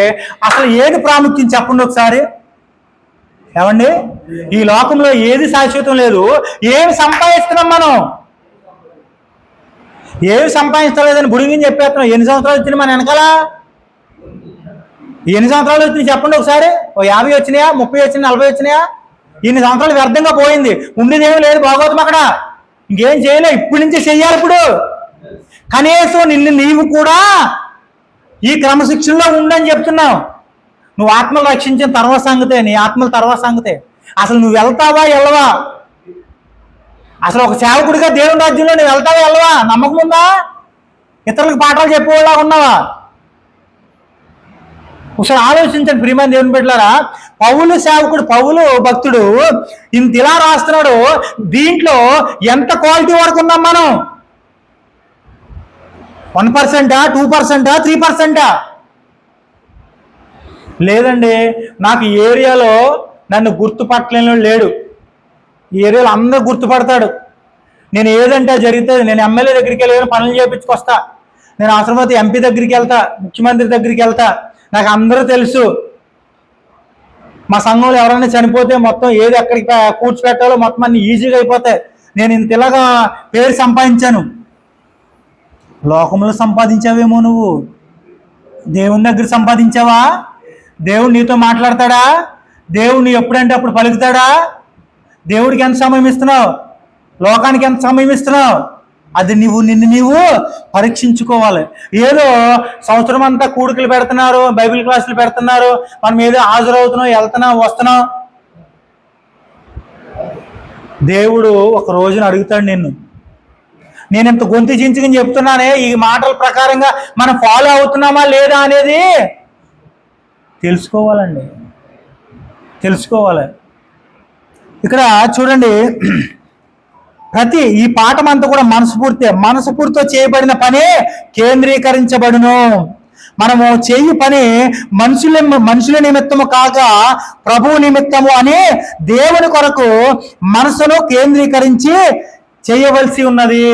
అసలు ఏది ప్రాముఖ్యం చెప్పండి ఒకసారి. ఏమండి? ఈ లోకంలో ఏది శాశ్వతం లేదు. ఏమి సంపాదిస్తున్నాం మనం? ఏమి సంపాదించలేదని బుడిగిని చెప్పేస్తున్నాం. ఎన్ని సంవత్సరాలు వచ్చినాయి మన వెనకాల? ఎన్ని సంవత్సరాలు వచ్చినాయి చెప్పండి ఒకసారి. 50 వచ్చినాయా, 30 వచ్చినాయా, 40 వచ్చినాయా? ఇన్ని సంవత్సరాలు వ్యర్థంగా పోయింది. ఉండేదేమీ లేదు, బాగోదు అక్కడ. ఇంకేం చేయలే, ఇప్పటి నుంచే చెయ్యాలి. ఇప్పుడు కనీసం నీవు కూడా ఈ క్రమశిక్షణలో ఉండని చెప్తున్నావు. నువ్వు ఆత్మలు రక్షించిన తర్వాత సంగతే, నీ ఆత్మల తర్వాత సంగతే. అసలు నువ్వు వెళ్తావా వెళ్ళవా? అసలు ఒక సేవకుడిగా దేవుని రాజ్యంలో నువ్వు వెళ్తావా వెళ్ళవా? నమ్మకం ఉందా? ఇతరులకు పాఠాలు చెప్పేలా ఉన్నావా? ఒకసారి ఆలోచించండి ప్రియమైన దేవుని బిడ్డలారా. పౌలు సేవకుడు, పౌలు భక్తుడు ఇంత ఇలా రాస్తున్నాడు. దీంట్లో ఎంత క్వాలిటీ వరకు ఉన్నాం మనం? 1%, 2%, 3%? లేదండి. నాకు ఈ ఏరియాలో నన్ను గుర్తుపట్టలేని లేడు. ఈ ఏరియాలో అందరూ గుర్తుపడతాడు. నేను ఏదంటే జరుగుతుంది. నేను ఎమ్మెల్యే దగ్గరికి వెళ్ళి పనులు చేయించుకొస్తా. నేను అవసరమైతే ఎంపీ దగ్గరికి వెళ్తా, ముఖ్యమంత్రి దగ్గరికి వెళ్తా. నాకు అందరూ తెలుసు. మా సంఘంలో ఎవరైనా చనిపోతే మొత్తం ఏది ఎక్కడికి కూర్చోపెట్టాలో మొత్తం అన్ని ఈజీగా అయిపోతాయి. నేను ఇంత ఇలాగా పేరు సంపాదించాను. లోకంలో సంపాదించావేమో నువ్వు, దేవుని దగ్గర సంపాదించావా? దేవుడు నీతో మాట్లాడతాడా? దేవుడు నీ ఎప్పుడంటే అప్పుడు పలుకుతాడా? దేవుడికి ఎంత సమయం ఇస్తున్నావు? లోకానికి ఎంత సమయం ఇస్తున్నావు? అది నిన్ను నీవు పరీక్షించుకోవాలి. ఏదో సంవత్సరం అంతా కూడికలు పెడుతున్నారు, బైబిల్ క్లాసులు పెడుతున్నారు, మనం ఏదో హాజరవుతున్నాం, వెళ్తున్నాం, వస్తున్నాం. దేవుడు ఒక రోజున అడుగుతాడు నిన్ను. నేను ఇంత గొంతు చించుకుని చెప్తున్నానే, ఈ మాటల ప్రకారంగా మనం ఫాలో అవుతున్నామా లేదా అనేది తెలుసుకోవాలండి, తెలుసుకోవాలి. ఇక్కడ చూడండి, ఈ పాఠం అంతా కూడా మనస్ఫూర్తితో చేయబడిన పని కేంద్రీకరించబడును. మనము చేయి పని మనుషుల నిమిత్తము కాక ప్రభువు నిమిత్తము అని దేవుని కొరకు మనసును కేంద్రీకరించి చేయవలసి ఉన్నది.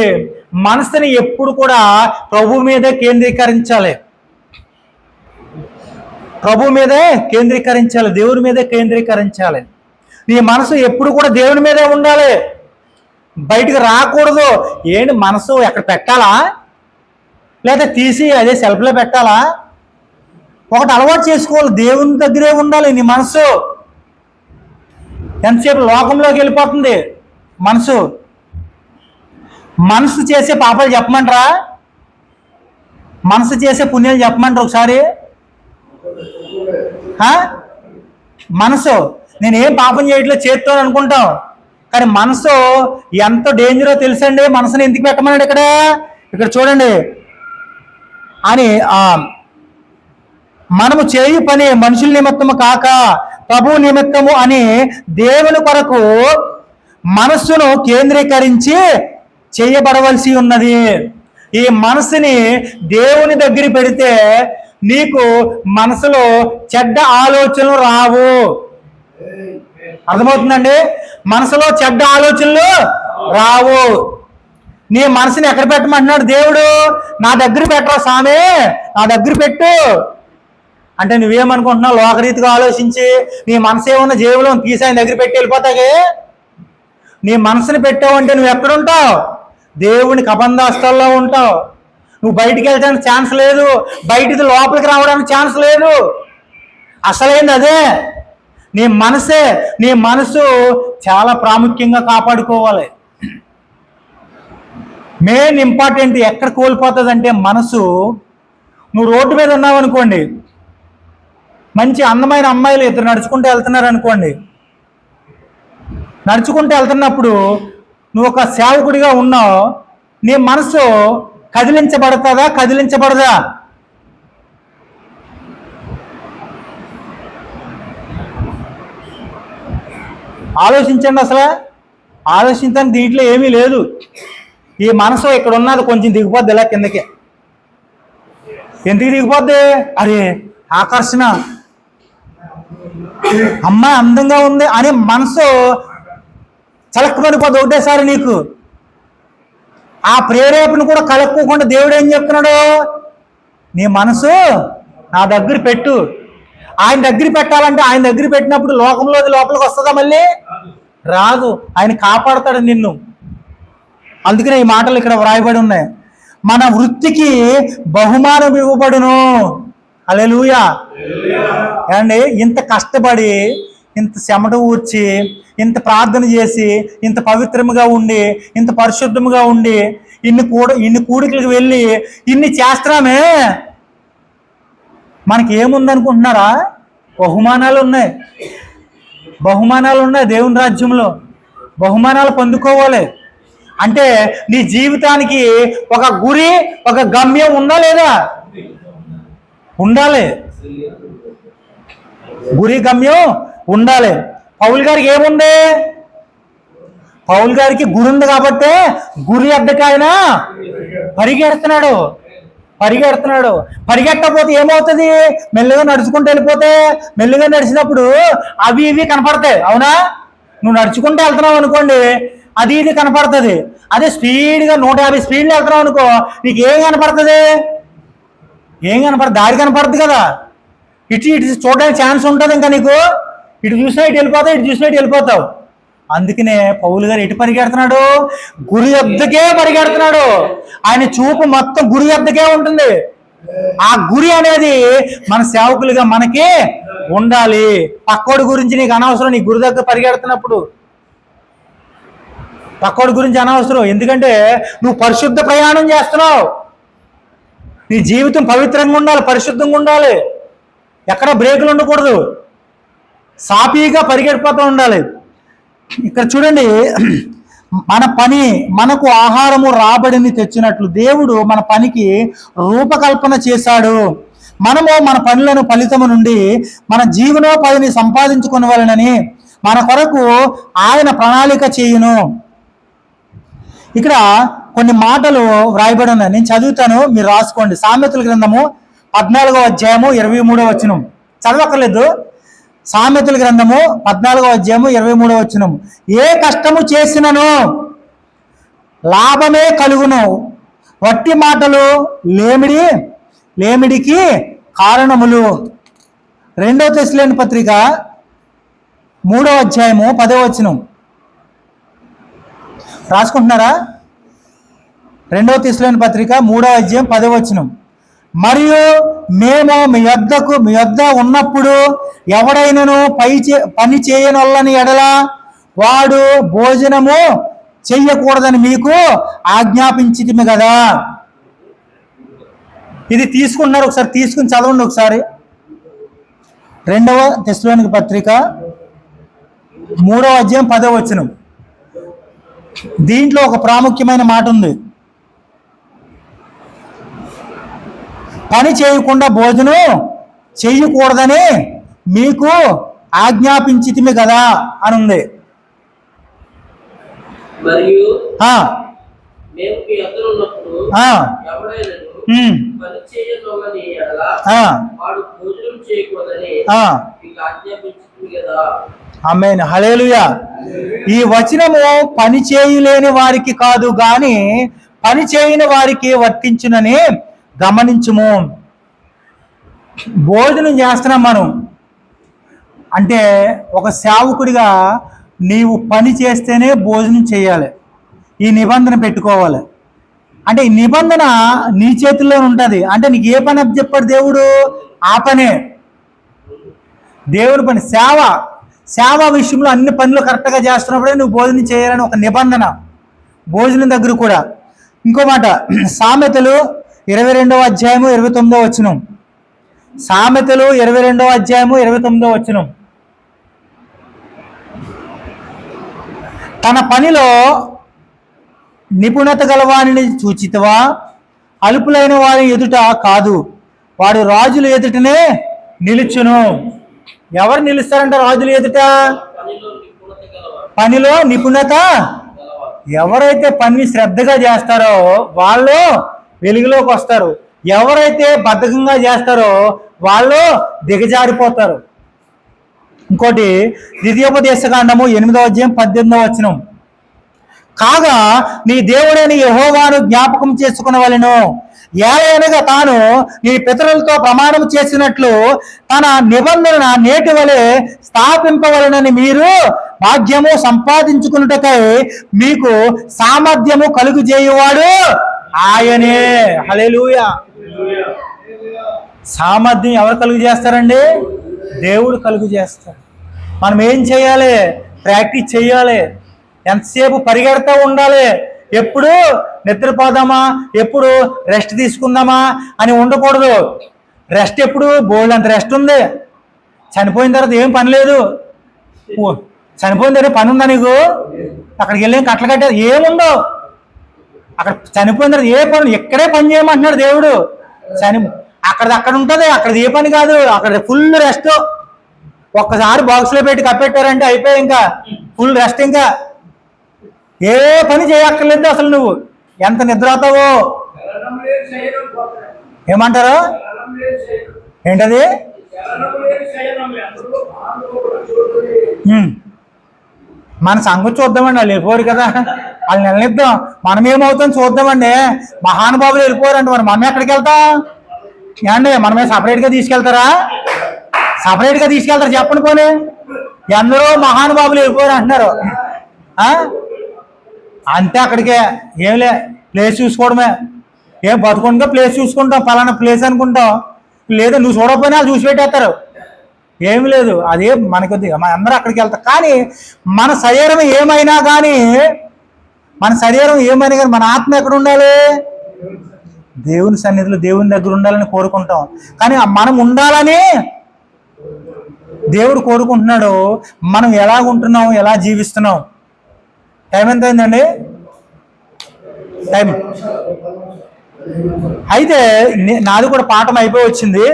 మనసుని ఎప్పుడు కూడా ప్రభు మీదే కేంద్రీకరించాలి, ప్రభు మీదే కేంద్రీకరించాలి, దేవుని మీదే కేంద్రీకరించాలి. నీ మనసు ఎప్పుడు కూడా దేవుని మీదే ఉండాలి, బయటికి రాకూడదు. ఏంటి మనసు ఎక్కడ పెట్టాలా, లేదా తీసి అదే సెల్ఫ్లో పెట్టాలా? ఒకటి అలవాటు చేసుకోవాలి, దేవుని దగ్గరే ఉండాలి నీ మనసు. ఎంతసేపు లోకంలోకి వెళ్ళిపోతుంది మనసు. మనసు చేసే పాపాలు చెప్పమంటారా, మనసు చేసే పుణ్యాలు చెప్పమంటారు ఒకసారి? మనసు నేనేం పాపం చేయట్లేదు చేస్తాను అనుకుంటాం, కానీ మనసు ఎంత డేంజరో తెలుసండి. మనసుని ఎందుకు పెట్టమన్నాడు ఇక్కడ చూడండి. అని మనము చేయు పని మనుషుల నిమిత్తము కాక ప్రభు నిమిత్తము అని దేవుని కొరకు మనస్సును కేంద్రీకరించి చేయబడవలసి ఉన్నది. ఈ మనసుని దేవుని దగ్గర పెడితే నీకు మనసులో చెడ్డ ఆలోచనలు రావు. అర్థమవుతుందండి? మనసులో చెడ్డ ఆలోచనలు రావు. నీ మనసుని ఎక్కడ పెట్టమంటున్నాడు దేవుడు? నా దగ్గర పెట్టరా స్వామి, నా దగ్గర పెట్టు అంటే నువ్వేమనుకుంటున్నావు? లోకరీతిగా ఆలోచించి నీ మనసు ఏమన్నా జేబులో తీసి ఆయన దగ్గర పెట్టి వెళ్ళిపోతాగే. నీ మనసుని పెట్టావంటే నువ్వు ఎక్కడుంటావు? దేవుని కబంధాస్తాల్లో ఉంటావు. నువ్వు బయటికి వెళ్ళడానికి ఛాన్స్ లేదు, బయటికి లోపలికి రావడానికి ఛాన్స్ లేదు. అసలైంది అదే, నీ మనసే. నీ మనసు చాలా ప్రాముఖ్యంగా కాపాడుకోవాలి. మెయిన్ ఇంపార్టెంట్ ఎక్కడ కోల్పోతుందంటే మనసు. నువ్వు రోడ్డు మీద ఉన్నావు అనుకోండి, మంచి అందమైన అమ్మాయిలు ఇద్దరు నడుచుకుంటూ వెళ్తున్నారు అనుకోండి. నడుచుకుంటూ వెళ్తున్నప్పుడు నువ్వు ఒక సేవకుడిగా ఉన్నావు, నీ మనసు కదిలించబడుతుందా, కదిలించబడదా? ఆలోచించండి. అసలు ఆలోచించడానికి దీంట్లో ఏమీ లేదు. ఈ మనసు ఇక్కడ ఉన్నది కొంచెం దిగిపోద్ది ఇలా కిందకి. ఎందుకు దిగిపోద్ది? అరే ఆకర్షణ, అమ్మాయి అందంగా ఉంది అని మనసు చలక్కమనిపోద్ది ఒకటేసారి నీకు. ఆ ప్రేరేపణ కూడా కలక్కోకుండా దేవుడు ఏం చెప్తున్నాడు? నీ మనసు నా దగ్గర పెట్టు. ఆయన దగ్గర పెట్టాలంటే ఆయన దగ్గర పెట్టినప్పుడు లోకంలోది లోపలికి వస్తుందా? మళ్ళీ రాదు. ఆయన కాపాడతాడు నిన్ను. అందుకనే ఈ మాటలు ఇక్కడ వ్రాయబడి ఉన్నాయి. మన వృత్తికి బహుమానం ఇవ్వబడును. హల్లెలూయా. ఏమండి, ఇంత కష్టపడి, ఇంత చెమట ఊర్చి, ఇంత ప్రార్థన చేసి, ఇంత పవిత్రముగా ఉండి, ఇంత పరిశుద్ధముగా ఉండి, ఇన్ని కూడికలకు వెళ్ళి ఇన్ని చేస్తున్నామే, మనకి ఏముందనుకుంటున్నారా? బహుమానాలు ఉన్నాయి, బహుమానాలు ఉన్నాయి. దేవుని రాజ్యంలో బహుమానాలు పొందుకోవాలి అంటే నీ జీవితానికి ఒక గురి, ఒక గమ్యం ఉందా లేదా? ఉండాలి. గురి గమ్యం ఉండాలి. పౌలు గారికి ఏముంది? పౌలు గారికి గురి ఉంది కాబట్టి గురి అడ్డకాయన పరిగెడుతున్నాడు. పరిగెట్టకపోతే ఏమవుతుంది? మెల్లిగా నడుచుకుంటూ వెళ్ళిపోతే, మెల్లిగా నడిచినప్పుడు అవి ఇవి కనపడతాయి. అవునా? నువ్వు నడుచుకుంటూ వెళ్తున్నావు అనుకోండి, అది ఇది కనపడుతుంది. అదే స్పీడ్గా 150 స్పీడ్లో వెళ్తున్నావు అనుకో, నీకు ఏం కనపడుతుంది? ఏం కనపడుతుంది? దారి కనపడుతుంది కదా. ఇటు చూడడానికి ఛాన్స్ ఉంటుంది. ఇంకా నీకు ఇటు చూసినా ఇటు వెళ్ళిపోతావు, ఇటు చూసినా ఇటు వెళ్ళిపోతావు. అందుకనే పౌలు గారు ఎటు పరిగెడుతున్నాడు? గురి వద్దకే పరిగెడుతున్నాడు. ఆయన చూపు మొత్తం గురి వద్దకే ఉంటుంది. ఆ గురి అనేది మన సేవకులుగా మనకి ఉండాలి. పక్కోడి గురించి నీకు అనవసరం. నీ గురి దగ్గర పరిగెడుతున్నప్పుడు పక్కోడి గురించి అనవసరం. ఎందుకంటే నువ్వు పరిశుద్ధ ప్రయాణం చేస్తున్నావు. నీ జీవితం పవిత్రంగా ఉండాలి, పరిశుద్ధంగా ఉండాలి, ఎక్కడ బ్రేకులు ఉండకూడదు, సాఫీగా పరిగెడిపోతూ ఉండాలి. ఇక్కడ చూడండి, మన పని మనకు ఆహారము రాబడిని తెచ్చినట్లు దేవుడు మన పనికి రూపకల్పన చేశాడు. మనము మన పనులను ఫలితము నుండి మన జీవనోపాధిని సంపాదించుకునవలెనని మన కొరకు ఆయన ప్రణాళిక చేయును. ఇక్కడ కొన్ని మాటలు వ్రాయబడి ఉన్నాయి, నేను చదువుతాను, మీరు రాసుకోండి. సామెతల గ్రంథము 14వ అధ్యాయము 23వ వచనం. చదవక్కర్లేదు. సామెతల గ్రంథము 14వ అధ్యాయము 23వ వచనం. ఏ కష్టము చేసినను లాభమే కలుగును, వట్టి మాటలు లేమిడికి కారణములు. 2వ తెస్సలోనికీ పత్రిక 3వ అధ్యాయము 10వ వచనం. రాసుకుంటున్నారా? 2వ తెస్సలోనికీ పత్రిక 3వ అధ్యాయం 10వ వచనం. మరియు మేము మీ యొద్ద ఉన్నప్పుడు ఎవడైనను పని చేయనొల్లని ఎడల వాడు భోజనము చెయ్యకూడదని మీకు ఆజ్ఞాపించితిమి కదా. ఇది తీసుకుంటున్నారు, ఒకసారి తీసుకుని చదవండి ఒకసారి. 2వ తెస్సలోనికీ పత్రిక 3వ అధ్యాయం 10వ వచనం. దీంట్లో ఒక ప్రాముఖ్యమైన మాట ఉంది. పని చేయకుండా భోజనం చెయ్యకూడదని మీకు ఆజ్ఞాపించితిమి కదా అని ఉంది. మరియు మేము మీ యొద్ద ఉన్నప్పుడు ఎవడైనను పని చేయనొల్లని ఎడల వాడు భోజనం చేయకూడదని మీకు ఆజ్ఞాపించితిమి కదా. ఆమేన్, హల్లెలూయా. ఈ వచనము పని చేయలేని వారికి కాదు గాని పని చేయని వారికి వర్తించునని గమనించుము. భోజనం చేస్తున్నాం మనం అంటే ఒక సేవకుడిగా నీవు పని చేస్తేనే భోజనం చేయాలి. ఈ నిబంధన పెట్టుకోవాలి. అంటే ఈ నిబంధన నీ చేతుల్లో ఉంటుంది. అంటే నీకు ఏ పని చెప్పాడు దేవుడు, ఆ పనే దేవుడి పని. సేవ విషయంలో అన్ని పనులు కరెక్ట్గా చేస్తున్నప్పుడే నువ్వు భోజనం చేయాలని ఒక నిబంధన భోజనం దగ్గర కూడా. ఇంకో మాట, సామెతలు 22వ అధ్యాయము 29వ వచనం. సామెతలు 22వ అధ్యాయము 29వ వచనం. తన పనిలో నిపుణత గలవాణిని చూచితవా, అలుపులైన వారి ఎదుట కాదు, వాడు రాజుల ఎదుటనే నిలుచును. ఎవరు నిలుస్తారంట రాజుల ఎదుట? పనిలో నిపుణత. ఎవరైతే పని శ్రద్ధగా చేస్తారో వాళ్ళు వెలుగులోకి వస్తారు. ఎవరైతే బద్ధకంగా చేస్తారో వాళ్ళు దిగజారిపోతారు. ఇంకోటి, ద్వితీయోపదేశకాండము 8వ అధ్యాయం 18వ వచనం. కాగా నీ దేవుడైన యెహోవాను జ్ఞాపకం చేసుకునవలెను, ఏలయనగా తాను నీ పితరులతో ప్రమాణం చేసినట్లు తన నిబంధన నేటి వలె స్థాపింపవలెనని మీరు భాగ్యము సంపాదించుకున్నటకై మీకు సామర్థ్యము కలుగు చేయువాడు ఆయనే. హల్లెలూయా. సామర్థ్యం ఎవరు కలుగు చేస్తారండి? దేవుడు కలుగు చేస్తాడు. మనం ఏం చేయాలి? ప్రాక్టీస్ చేయాలి. ఎంతసేపు పరిగెడతా ఉండాలి. ఎప్పుడు నిద్రపోదామా, ఎప్పుడు రెస్ట్ తీసుకుందామా అని ఉండకూడదు. రెస్ట్ ఎప్పుడు? బోల్డ్ అంత రెస్ట్ ఉంది. చనిపోయిన తర్వాత ఏం పని లేదు. చనిపోయిన తర్వాత పని ఉందా నీకు? అక్కడికి వెళ్ళి కట్టలు కట్టేది ఏముందో. అక్కడ చనిపోయిన తర్వాత ఏ పని, ఎక్కడే పని చేయమంటున్నాడు దేవుడు. అక్కడ ఉంటుంది, అక్కడ ఏ పని కాదు, అక్కడ ఫుల్ రెస్ట్. ఒక్కసారి బాక్స్లో పెట్టి కప్పెట్టారంటే అయిపోయి ఇంకా ఫుల్ రెస్ట్. ఇంకా ఏ పని చేయక్కర్లేదు అసలు. నువ్వు ఎంత నిద్ర అవుతావో. ఏమంటారు? ఏంటది? మన సంగతి చూద్దామండి. వాళ్ళు వెళ్ళిపోరు కదా, వాళ్ళు నిలనిద్దాం. మనం ఏమవుతాం చూద్దామండి. మహానుభావులు వెళ్ళిపోరండి, మరి మనం ఎక్కడికి వెళ్తాం? ఏమండి, మనమే సపరేట్గా తీసుకెళ్తారా? సపరేట్గా తీసుకెళ్తారు చెప్పండి. పోనీ ఎందరో మహానుభావులు వెళ్ళిపోరు అంటున్నారు. అంతే, అక్కడికే ఏమిలే, ప్లేస్ చూసుకోవడమే. ఏం బతుకుంటా ప్లేస్ చూసుకుంటాం, పలానా ప్లేస్ అనుకుంటాం. లేదా నువ్వు చూడకపోయినా వాళ్ళు చూసి పెట్టేస్తారు. ఏమి లేదు, అదే మనకొద్ది. మన అందరూ అక్కడికి వెళ్తాం. కానీ మన శరీరం ఏమైనా కానీ మన శరీరం ఏమైనా కానీ మన ఆత్మ ఎక్కడ ఉండాలి? దేవుని సన్నిధిలో దేవుని దగ్గర ఉండాలని కోరుకుంటాం. కానీ మనం ఉండాలని దేవుడు కోరుకుంటున్నాడు. మనం ఎలా ఉంటున్నాం, ఎలా జీవిస్తున్నాం? టైం ఎంత అయిందండి? టైం అయితే నాది కూడా పాఠం అయిపోయి వచ్చింది.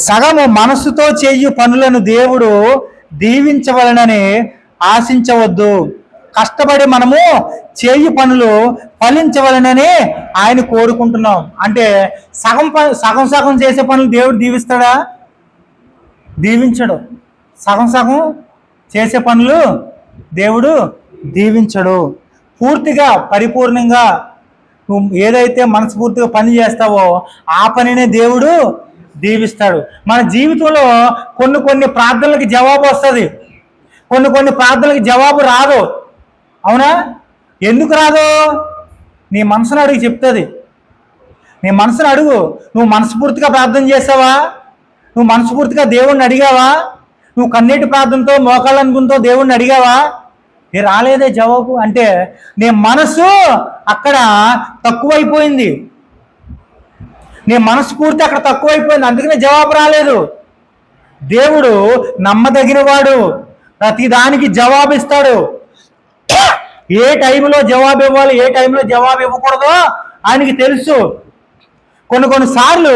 సగము మనస్సుతో చేయు పనులను దేవుడు దీవించవలనని ఆశించవద్దు. కష్టపడి మనము చేయు పనులు ఫలించవలనని ఆయన కోరుకుంటున్నాం. అంటే సగం సగం చేసే పనులు దేవుడు దీవిస్తాడా? దీవించడు. సగం సగం చేసే పనులు దేవుడు దీవించడు. పూర్తిగా పరిపూర్ణంగా నువ్వు ఏదైతే మనస్ఫూర్తిగా పని చేస్తావో ఆ పనినే దేవుడు దీవిస్తాడు. మన జీవితంలో కొన్ని ప్రార్థనలకి జవాబు వస్తుంది, కొన్ని ప్రార్థనలకి జవాబు రాదు. అవునా? ఎందుకు రాదు? నీ మనసును అడిగి చెప్తుంది. నీ మనసును అడుగు. నువ్వు మనస్ఫూర్తిగా ప్రార్థన చేసావా? నువ్వు మనస్ఫూర్తిగా దేవుణ్ణి అడిగావా? నువ్వు కన్నీటి ప్రార్థనతో మోకాళ్ళనుకుంతో దేవుణ్ణి అడిగావా? రాలేదే జవాబు. అంటే నీ మనసు అక్కడ తక్కువైపోయింది, నీ మనస్ఫూర్తి అక్కడ తక్కువైపోయింది, అందుకనే జవాబు రాలేదు. దేవుడు నమ్మదగిన వాడు, ప్రతిదానికి జవాబు ఇస్తాడు. ఏ టైంలో జవాబు ఇవ్వాలి, ఏ టైంలో జవాబు ఇవ్వకూడదో ఆయనకి తెలుసు. కొన్ని సార్లు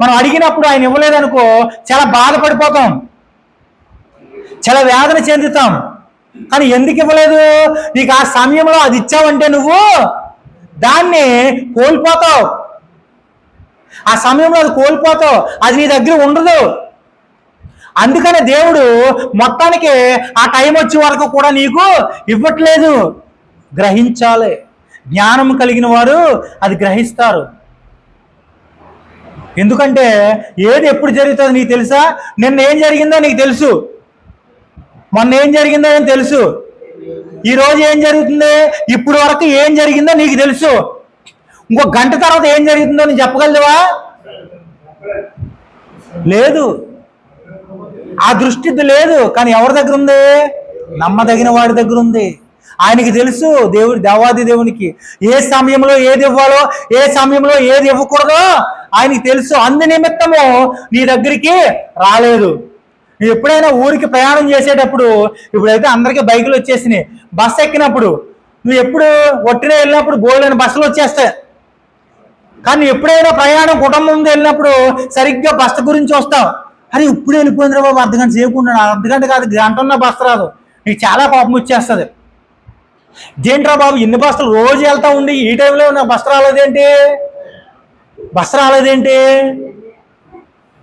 మనం అడిగినప్పుడు ఆయన ఇవ్వలేదనుకో చాలా బాధపడిపోతాం, చాలా వేదన చెందుతాం. కానీ ఎందుకు ఇవ్వలేదు? నీకు ఆ సమయంలో అది ఇచ్చావంటే నువ్వు దాన్ని కోల్పోతావు. ఆ సమయంలో అది కోల్పోతావు, అది నీ దగ్గర ఉండదు. అందుకనే దేవుడు మొత్తానికి ఆ టైం వచ్చే వరకు కూడా నీకు ఇవ్వట్లేదు. గ్రహించాలి. జ్ఞానం కలిగిన వారు అది గ్రహిస్తారు. ఎందుకంటే ఏది ఎప్పుడు జరుగుతుందో నీకు తెలుసా? నిన్న ఏం జరిగిందో నీకు తెలుసు, మొన్న ఏం జరిగిందో అని తెలుసు, ఈరోజు ఏం జరుగుతుంది, ఇప్పుడు వరకు ఏం జరిగిందో నీకు తెలుసు. ఇంకో గంట తర్వాత ఏం జరుగుతుందో నీకు చెప్పగలవా? లేదు, ఆ దృష్టి లేదు. కానీ ఎవరి దగ్గర ఉంది? నమ్మదగిన వాడి దగ్గర ఉంది. ఆయనకి తెలుసు. దేవాది దేవునికి ఏ సమయంలో ఏది ఇవ్వాలో, ఏ సమయంలో ఏది ఇవ్వకూడదో ఆయనకి తెలుసు. అందు నిమిత్తము నీ దగ్గరికి రాలేదు. నువ్వు ఎప్పుడైనా ఊరికి ప్రయాణం చేసేటప్పుడు, ఇప్పుడైతే అందరికీ బైకులు వచ్చేసినాయి, బస్సు ఎక్కినప్పుడు నువ్వు ఎప్పుడు ఒట్టినే వెళ్ళినప్పుడు బోల్డైన బస్సులు వచ్చేస్తాయి. కానీ ఎప్పుడైనా ప్రయాణం కుటుంబంతో వెళ్ళినప్పుడు సరిగ్గా బస్సు గురించి వస్తావు. అరే ఇప్పుడు వెళ్ళిపోయిందిరా బాబు, అర్ధగంట సేపు ఉన్నాడు. అర్ధగంట కాదు, గంట ఉన్న బస్సు రాదు. నీకు చాలా కోపం వచ్చేస్తుంది. ఏంట్రా బాబు ఇన్ని బస్సులు రోజు వెళ్తా ఉండి ఈ టైంలో నా బస్సు రాలేదేంటి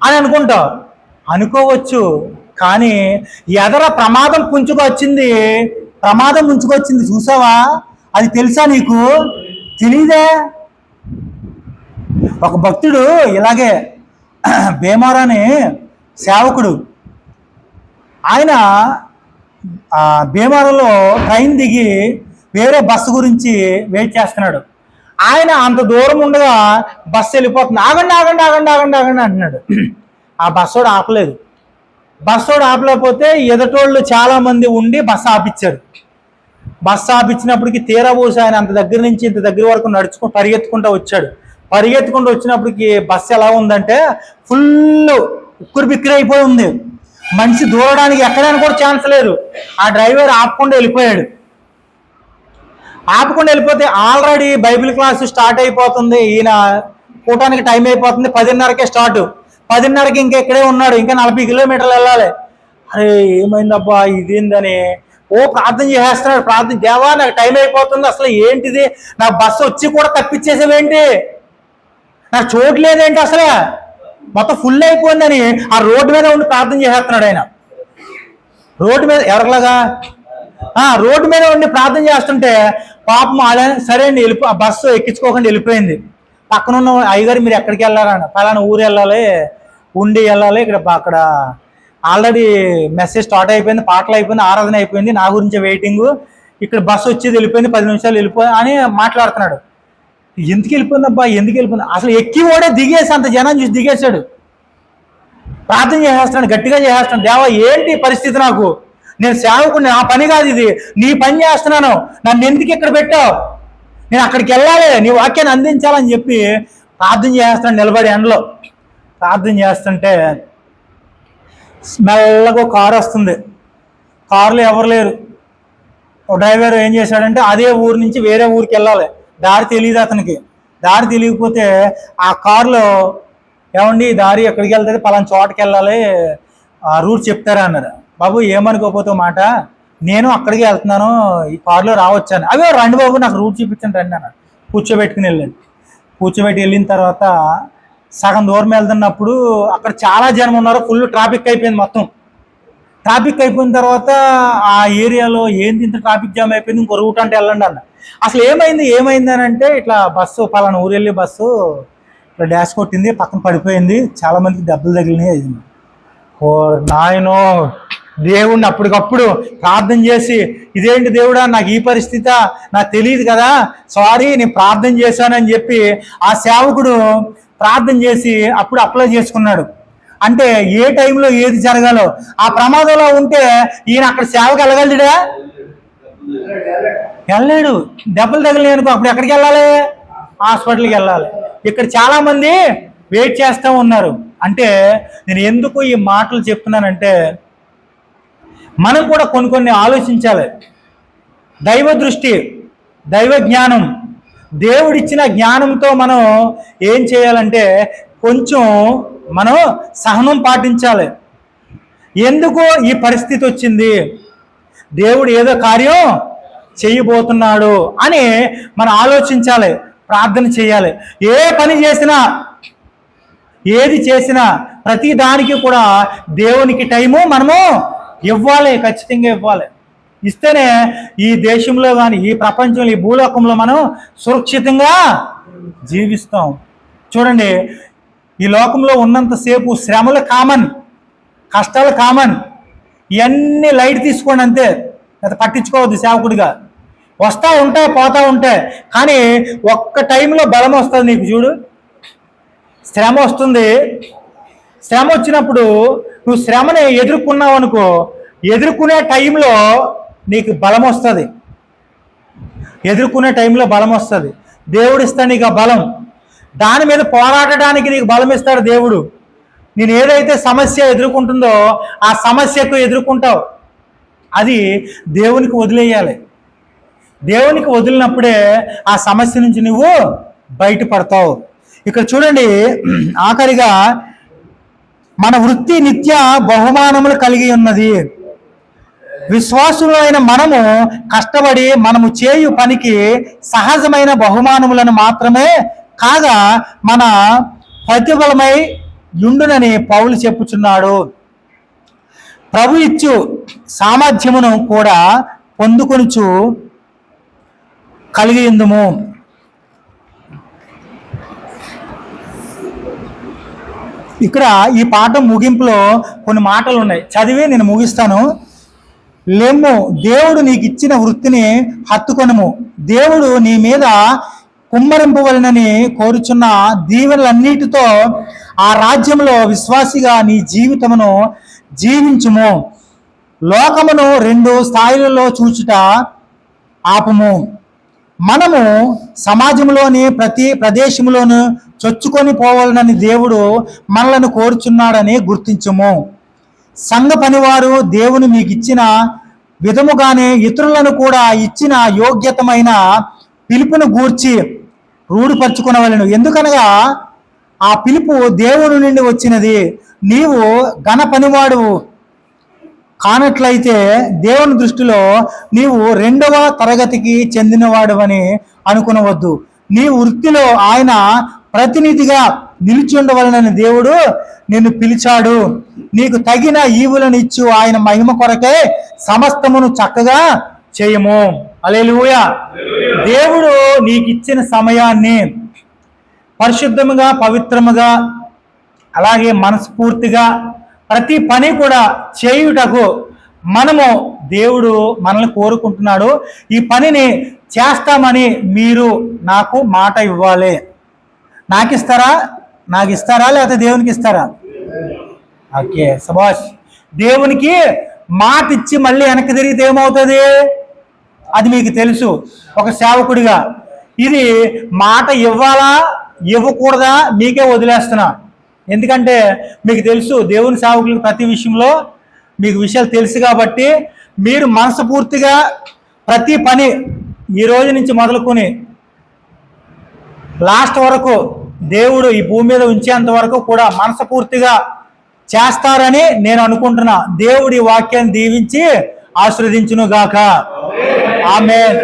అని అనుకుంటావు. అనుకోవచ్చు. కానీ ఎదర ప్రమాదం ముంచుకొచ్చింది చూసావా? అది తెలుసా నీకు? తెలీదే. ఒక భక్తుడు ఇలాగే భీమారాని సేవకుడు, ఆయన భీమవరంలో ట్రైన్ దిగి వేరే బస్సు గురించి వెయిట్ చేస్తున్నాడు. ఆయన అంత దూరం ఉండగా బస్సు వెళ్ళిపోతుంది. ఆగండి అంటున్నాడు. ఆ బస్సోడు ఆపలేదు. బస్సోడు ఆపలేకపోతే ఎదటోళ్ళు చాలా మంది ఉండి బస్సు ఆపిచ్చారు. బస్సు ఆపించినప్పటికి తీరా పోసి ఆయన అంత దగ్గర నుంచి ఇంత దగ్గర వరకు పరిగెత్తుకుంటూ వచ్చాడు. పరిగెత్తుకుంటూ వచ్చినప్పటికి బస్సు ఎలా ఉందంటే ఫుల్ ఉక్కురు బిక్కిరి అయిపోయి ఉంది. మనిషి దూరడానికి ఎక్కడైనా కూడా ఛాన్స్ లేదు. ఆ డ్రైవర్ ఆపకుండా వెళ్ళిపోయాడు. వెళ్ళిపోతే ఆల్రెడీ బైబిల్ క్లాస్ స్టార్ట్ అయిపోతుంది. ఈయన కూటానికి టైం అయిపోతుంది. 10:30కే స్టార్ట్. 10:30కి ఇంకెక్కడే ఉన్నాడు. ఇంకా 40 కిలోమీటర్లు వెళ్ళాలి. అరే ఏమైందబ్బా ఇదేందని ప్రార్థన చేసేస్తున్నాడు. దేవా నాకు టైం అయిపోతుంది, అసలు ఏంటిది, నా బస్సు వచ్చి కూడా తప్పించేసేవేంటి, నాకు చోటు లేదేంటి, అసలే మొత్తం ఫుల్ అయిపోయిందని ఆ రోడ్డు మీద ఉండి ప్రార్థన చేసేస్తున్నాడు ఆయన. రోడ్డు మీద ఎవరిలాగా రోడ్డు మీద ఉండి ప్రార్థన చేస్తుంటే పాపం సరే అండి ఆ బస్సు ఎక్కించుకోకుండా వెళ్ళిపోయింది. పక్కన ఉన్న అయ్యగారు మీరు ఎక్కడికి వెళ్ళాలని, పలానా ఊరు వెళ్ళాలి, వెళ్ళాలి, అక్కడ ఆల్రెడీ మెసేజ్ స్టార్ట్ అయిపోయింది, పాటలు అయిపోయింది, ఆరాధన అయిపోయింది, నా గురించి వెయిటింగ్, ఇక్కడ బస్సు వచ్చేది వెళ్ళిపోయింది, 10 నిమిషాలు అని మాట్లాడుతున్నాడు. ఎందుకు వెళ్ళిపోయింది అసలు ఎక్కి ఓడే దిగేసి అంత జనం చూసి దిగేశాడు. ప్రార్థన చేసేస్తున్నాను, గట్టిగా చేసేస్తున్నాను. దేవా ఏంటి పరిస్థితి, నాకు నేను సేవకుని, నా పని కాదు ఇది, నీ పని చేస్తున్నాను, నన్ను ఎందుకు ఇక్కడ పెట్టావు, నేను అక్కడికి వెళ్ళాలి, నీ వాక్యాన్ని అందించాలని చెప్పి ప్రార్థన చేస్తున్నాను. నిలబడి ఎండలో ప్రార్థన చేస్తుంటే మెల్లగా కారు వస్తుంది. కారులో ఎవరు లేరు. డ్రైవర్ ఏం చేశాడంటే అదే ఊరు నుంచి వేరే ఊరికి వెళ్ళాలి, దారి తెలియదు అతనికి. దారి తెలియకపోతే ఆ కారులో, ఏమండి దారి ఎక్కడికి వెళ్తుంది, పలానా చోటకి వెళ్ళాలి, రూట్ చెప్తారా అన్నారు. బాబు ఏమనుకోకపోతే మాట, నేను అక్కడికి వెళ్తున్నాను, ఈ కారులో రావచ్చాను. అవే రండి బాబు, నాకు రూట్ చూపించండి రండి అన్నారు. కూర్చోబెట్టుకుని వెళ్ళండి. కూర్చోబెట్టి వెళ్ళిన తర్వాత సగం దూరం వెళ్తున్నప్పుడు అక్కడ చాలా జనం ఉన్నారు, ఫుల్ ట్రాఫిక్ అయిపోయింది. మొత్తం ట్రాఫిక్ అయిపోయిన తర్వాత ఆ ఏరియాలో ఏంది ఇంత ట్రాఫిక్ జామ్ అయిపోయింది, ఇంకో రూట్ అంటే వెళ్ళండి అన్న. అసలు ఏమైంది అని అంటే, ఇట్లా బస్సు పలానా ఊరు వెళ్ళి బస్సు ఇట్లా డాష్ కొట్టింది, పక్కన పడిపోయింది, చాలా మందికి దెబ్బలు తగిలినాయి. ఓ నాయనో, దేవుణ్ణి అప్పటికప్పుడు ప్రార్థన చేసి, ఇదేంటి దేవుడా నాకు ఈ పరిస్థితి, నాకు తెలియదు కదా, సారీ నేను ప్రార్థన చేశానని చెప్పి ఆ సేవకుడు ప్రార్థన చేసి అప్పుడు అప్లై చేసుకున్నాడు. అంటే ఏ టైంలో ఏది జరగాలో, ఆ ప్రమాదంలో ఉంటే ఈయన అక్కడ సేవకు వెళ్ళగలడా? వెళ్ళలేడు. దెబ్బలు తగిలినాయి అనుకో, అప్పుడు ఎక్కడికి వెళ్ళాలి? హాస్పిటల్కి వెళ్ళాలి. ఇక్కడ చాలా మంది వెయిట్ చేస్తూ ఉన్నారు. అంటే నేను ఎందుకు ఈ మాటలు చెప్తున్నానంటే, మనం కూడా కొన్ని ఆలోచించాలి. దైవ దృష్టి, దైవ జ్ఞానం, దేవుడిచ్చిన జ్ఞానంతో మనం ఏం చేయాలంటే కొంచెం మనం సహనం పాటించాలి. ఎందుకు ఈ పరిస్థితి వచ్చింది, దేవుడు ఏదో కార్యం చేయబోతున్నాడు అని మనం ఆలోచించాలి, ప్రార్థన చేయాలి. ఏ పని చేసినా, ఏది చేసినా ప్రతి దానికి కూడా దేవునికి టైము మనము ఇవ్వాలి, ఖచ్చితంగా ఇవ్వాలి. ఇస్తేనే ఈ దేశంలో కానీ, ఈ ప్రపంచంలో, ఈ భూలోకంలో మనం సురక్షితంగా జీవిస్తాం. చూడండి, ఈ లోకంలో ఉన్నంతసేపు శ్రమలు కామన్, కష్టాలు కామన్. ఇవన్నీ లైట్ తీసుకోండి అంతే, అది పట్టించుకోవద్దు. సేవకుడిగా వస్తూ ఉంటాయి, పోతూ ఉంటాయి. కానీ ఒక్క టైంలో బలం వస్తుంది నీకు. చూడు, శ్రమ వస్తుంది. శ్రమ వచ్చినప్పుడు నువ్వు శ్రమని ఎదుర్కొన్నావు అనుకో, ఎదుర్కొనే టైంలో నీకు బలం వస్తుంది. ఎదుర్కొనే టైంలో బలం వస్తుంది. దేవుడు ఇస్తాడు నీకు ఆ బలం. దాని మీద పోరాడడానికి నీకు బలం ఇస్తాడు దేవుడు. నేను ఏదైతే సమస్య ఎదుర్కొంటుందో ఆ సమస్యకు ఎదుర్కొంటావు, అది దేవునికి వదిలేయాలి. దేవునికి వదిలినప్పుడే ఆ సమస్య నుంచి నువ్వు బయటపడతావు. ఇక్కడ చూడండి, ఆఖరిగా మన వృత్తి నిత్య బహుమానములు కలిగి ఉన్నది. విశ్వాసులైన మనము కష్టపడి మనము చేయు పనికి సహజమైన బహుమానములను మాత్రమే కాగా మన ప్రతిఫలమై యుండునని పౌలు చెప్పుచున్నాడు. ప్రభు ఇచ్చు సామర్థ్యమును కూడా పొందుకొనుచు కలిగి ఉందుము. ఇక్కడ ఈ పాఠం ముగింపులో కొన్ని మాటలు ఉన్నాయి, చదివి నేను ముగిస్తాను. లెమ్ము, దేవుడు నీకు ఇచ్చిన వృత్తిని హత్తుకొనుము. దేవుడు నీ మీద కుమ్మరింపవలనని కోరుచున్న దీవెనలన్నిటితో ఆ రాజ్యంలో విశ్వాసిగా నీ జీవితమును జీవించుము. లోకమును రెండు స్థాయిలలో చూచుట ఆపము. మనము సమాజంలోని ప్రతి ప్రదేశంలోనూ చొచ్చుకొని పోవాలని దేవుడు మనలను కోరుచున్నాడని గుర్తించము. సంఘ పనివారు దేవుని మీకు ఇచ్చిన విధముగానే ఇతరులను కూడా ఇచ్చిన యోగ్యతమైన పిలుపును గూర్చి రూఢిపరచుకునవలెను. ఎందుకనగా ఆ పిలుపు దేవుని నుండి వచ్చినది. నీవు ఘన పనివాడు కానట్లయితే దేవుని దృష్టిలో నీవు రెండవ తరగతికి చెందినవాడు అనుకునవద్దు. నీ వృత్తిలో ఆయన ప్రతినిధిగా నిలిచి ఉండవలనని దేవుడు నిన్ను పిలిచాడు. నీకు తగిన ఈవులను ఇచ్చు ఆయన మహిమ కొరకే సమస్తమును చక్కగా చేయము. హల్లెలూయా. దేవుడు నీకు ఇచ్చిన సమయాన్ని పరిశుద్ధముగా, పవిత్రముగా, అలాగే మనస్ఫూర్తిగా ప్రతి పని కూడా చేయుటకు మనము దేవుడు మనల్ని కోరుకుంటున్నాడు. ఈ పనిని చేస్తామని మీరు నాకు మాట ఇవ్వాలి. నాకు ఇస్తారా లేకపోతే దేవునికి ఇస్తారా? ఓకే, సబాష్. దేవునికి మాట ఇచ్చి మళ్ళీ వెనక్కి తిరిగితే ఏమవుతుంది? అది మీకు తెలుసు ఒక సేవకుడిగా. ఇది మాట ఇవ్వాలా ఇవ్వకూడదా మీకే వదిలేస్తున్నా. ఎందుకంటే మీకు తెలుసు దేవుని సేవకులకు ప్రతి విషయంలో మీకు విషయాలు తెలుసు కాబట్టి మీరు మనస్ఫూర్తిగా ప్రతి పని ఈ రోజు నుంచి మొదలుకొని లాస్ట్ వరకు దేవుడు ఈ భూమి మీద ఉంచేంత వరకు కూడా మనస్ఫూర్తిగా చేస్తారని నేను అనుకుంటున్నా. దేవుడి వాక్యాన్ని దీవించి ఆశీర్వదించును గాక. ఆమేన్.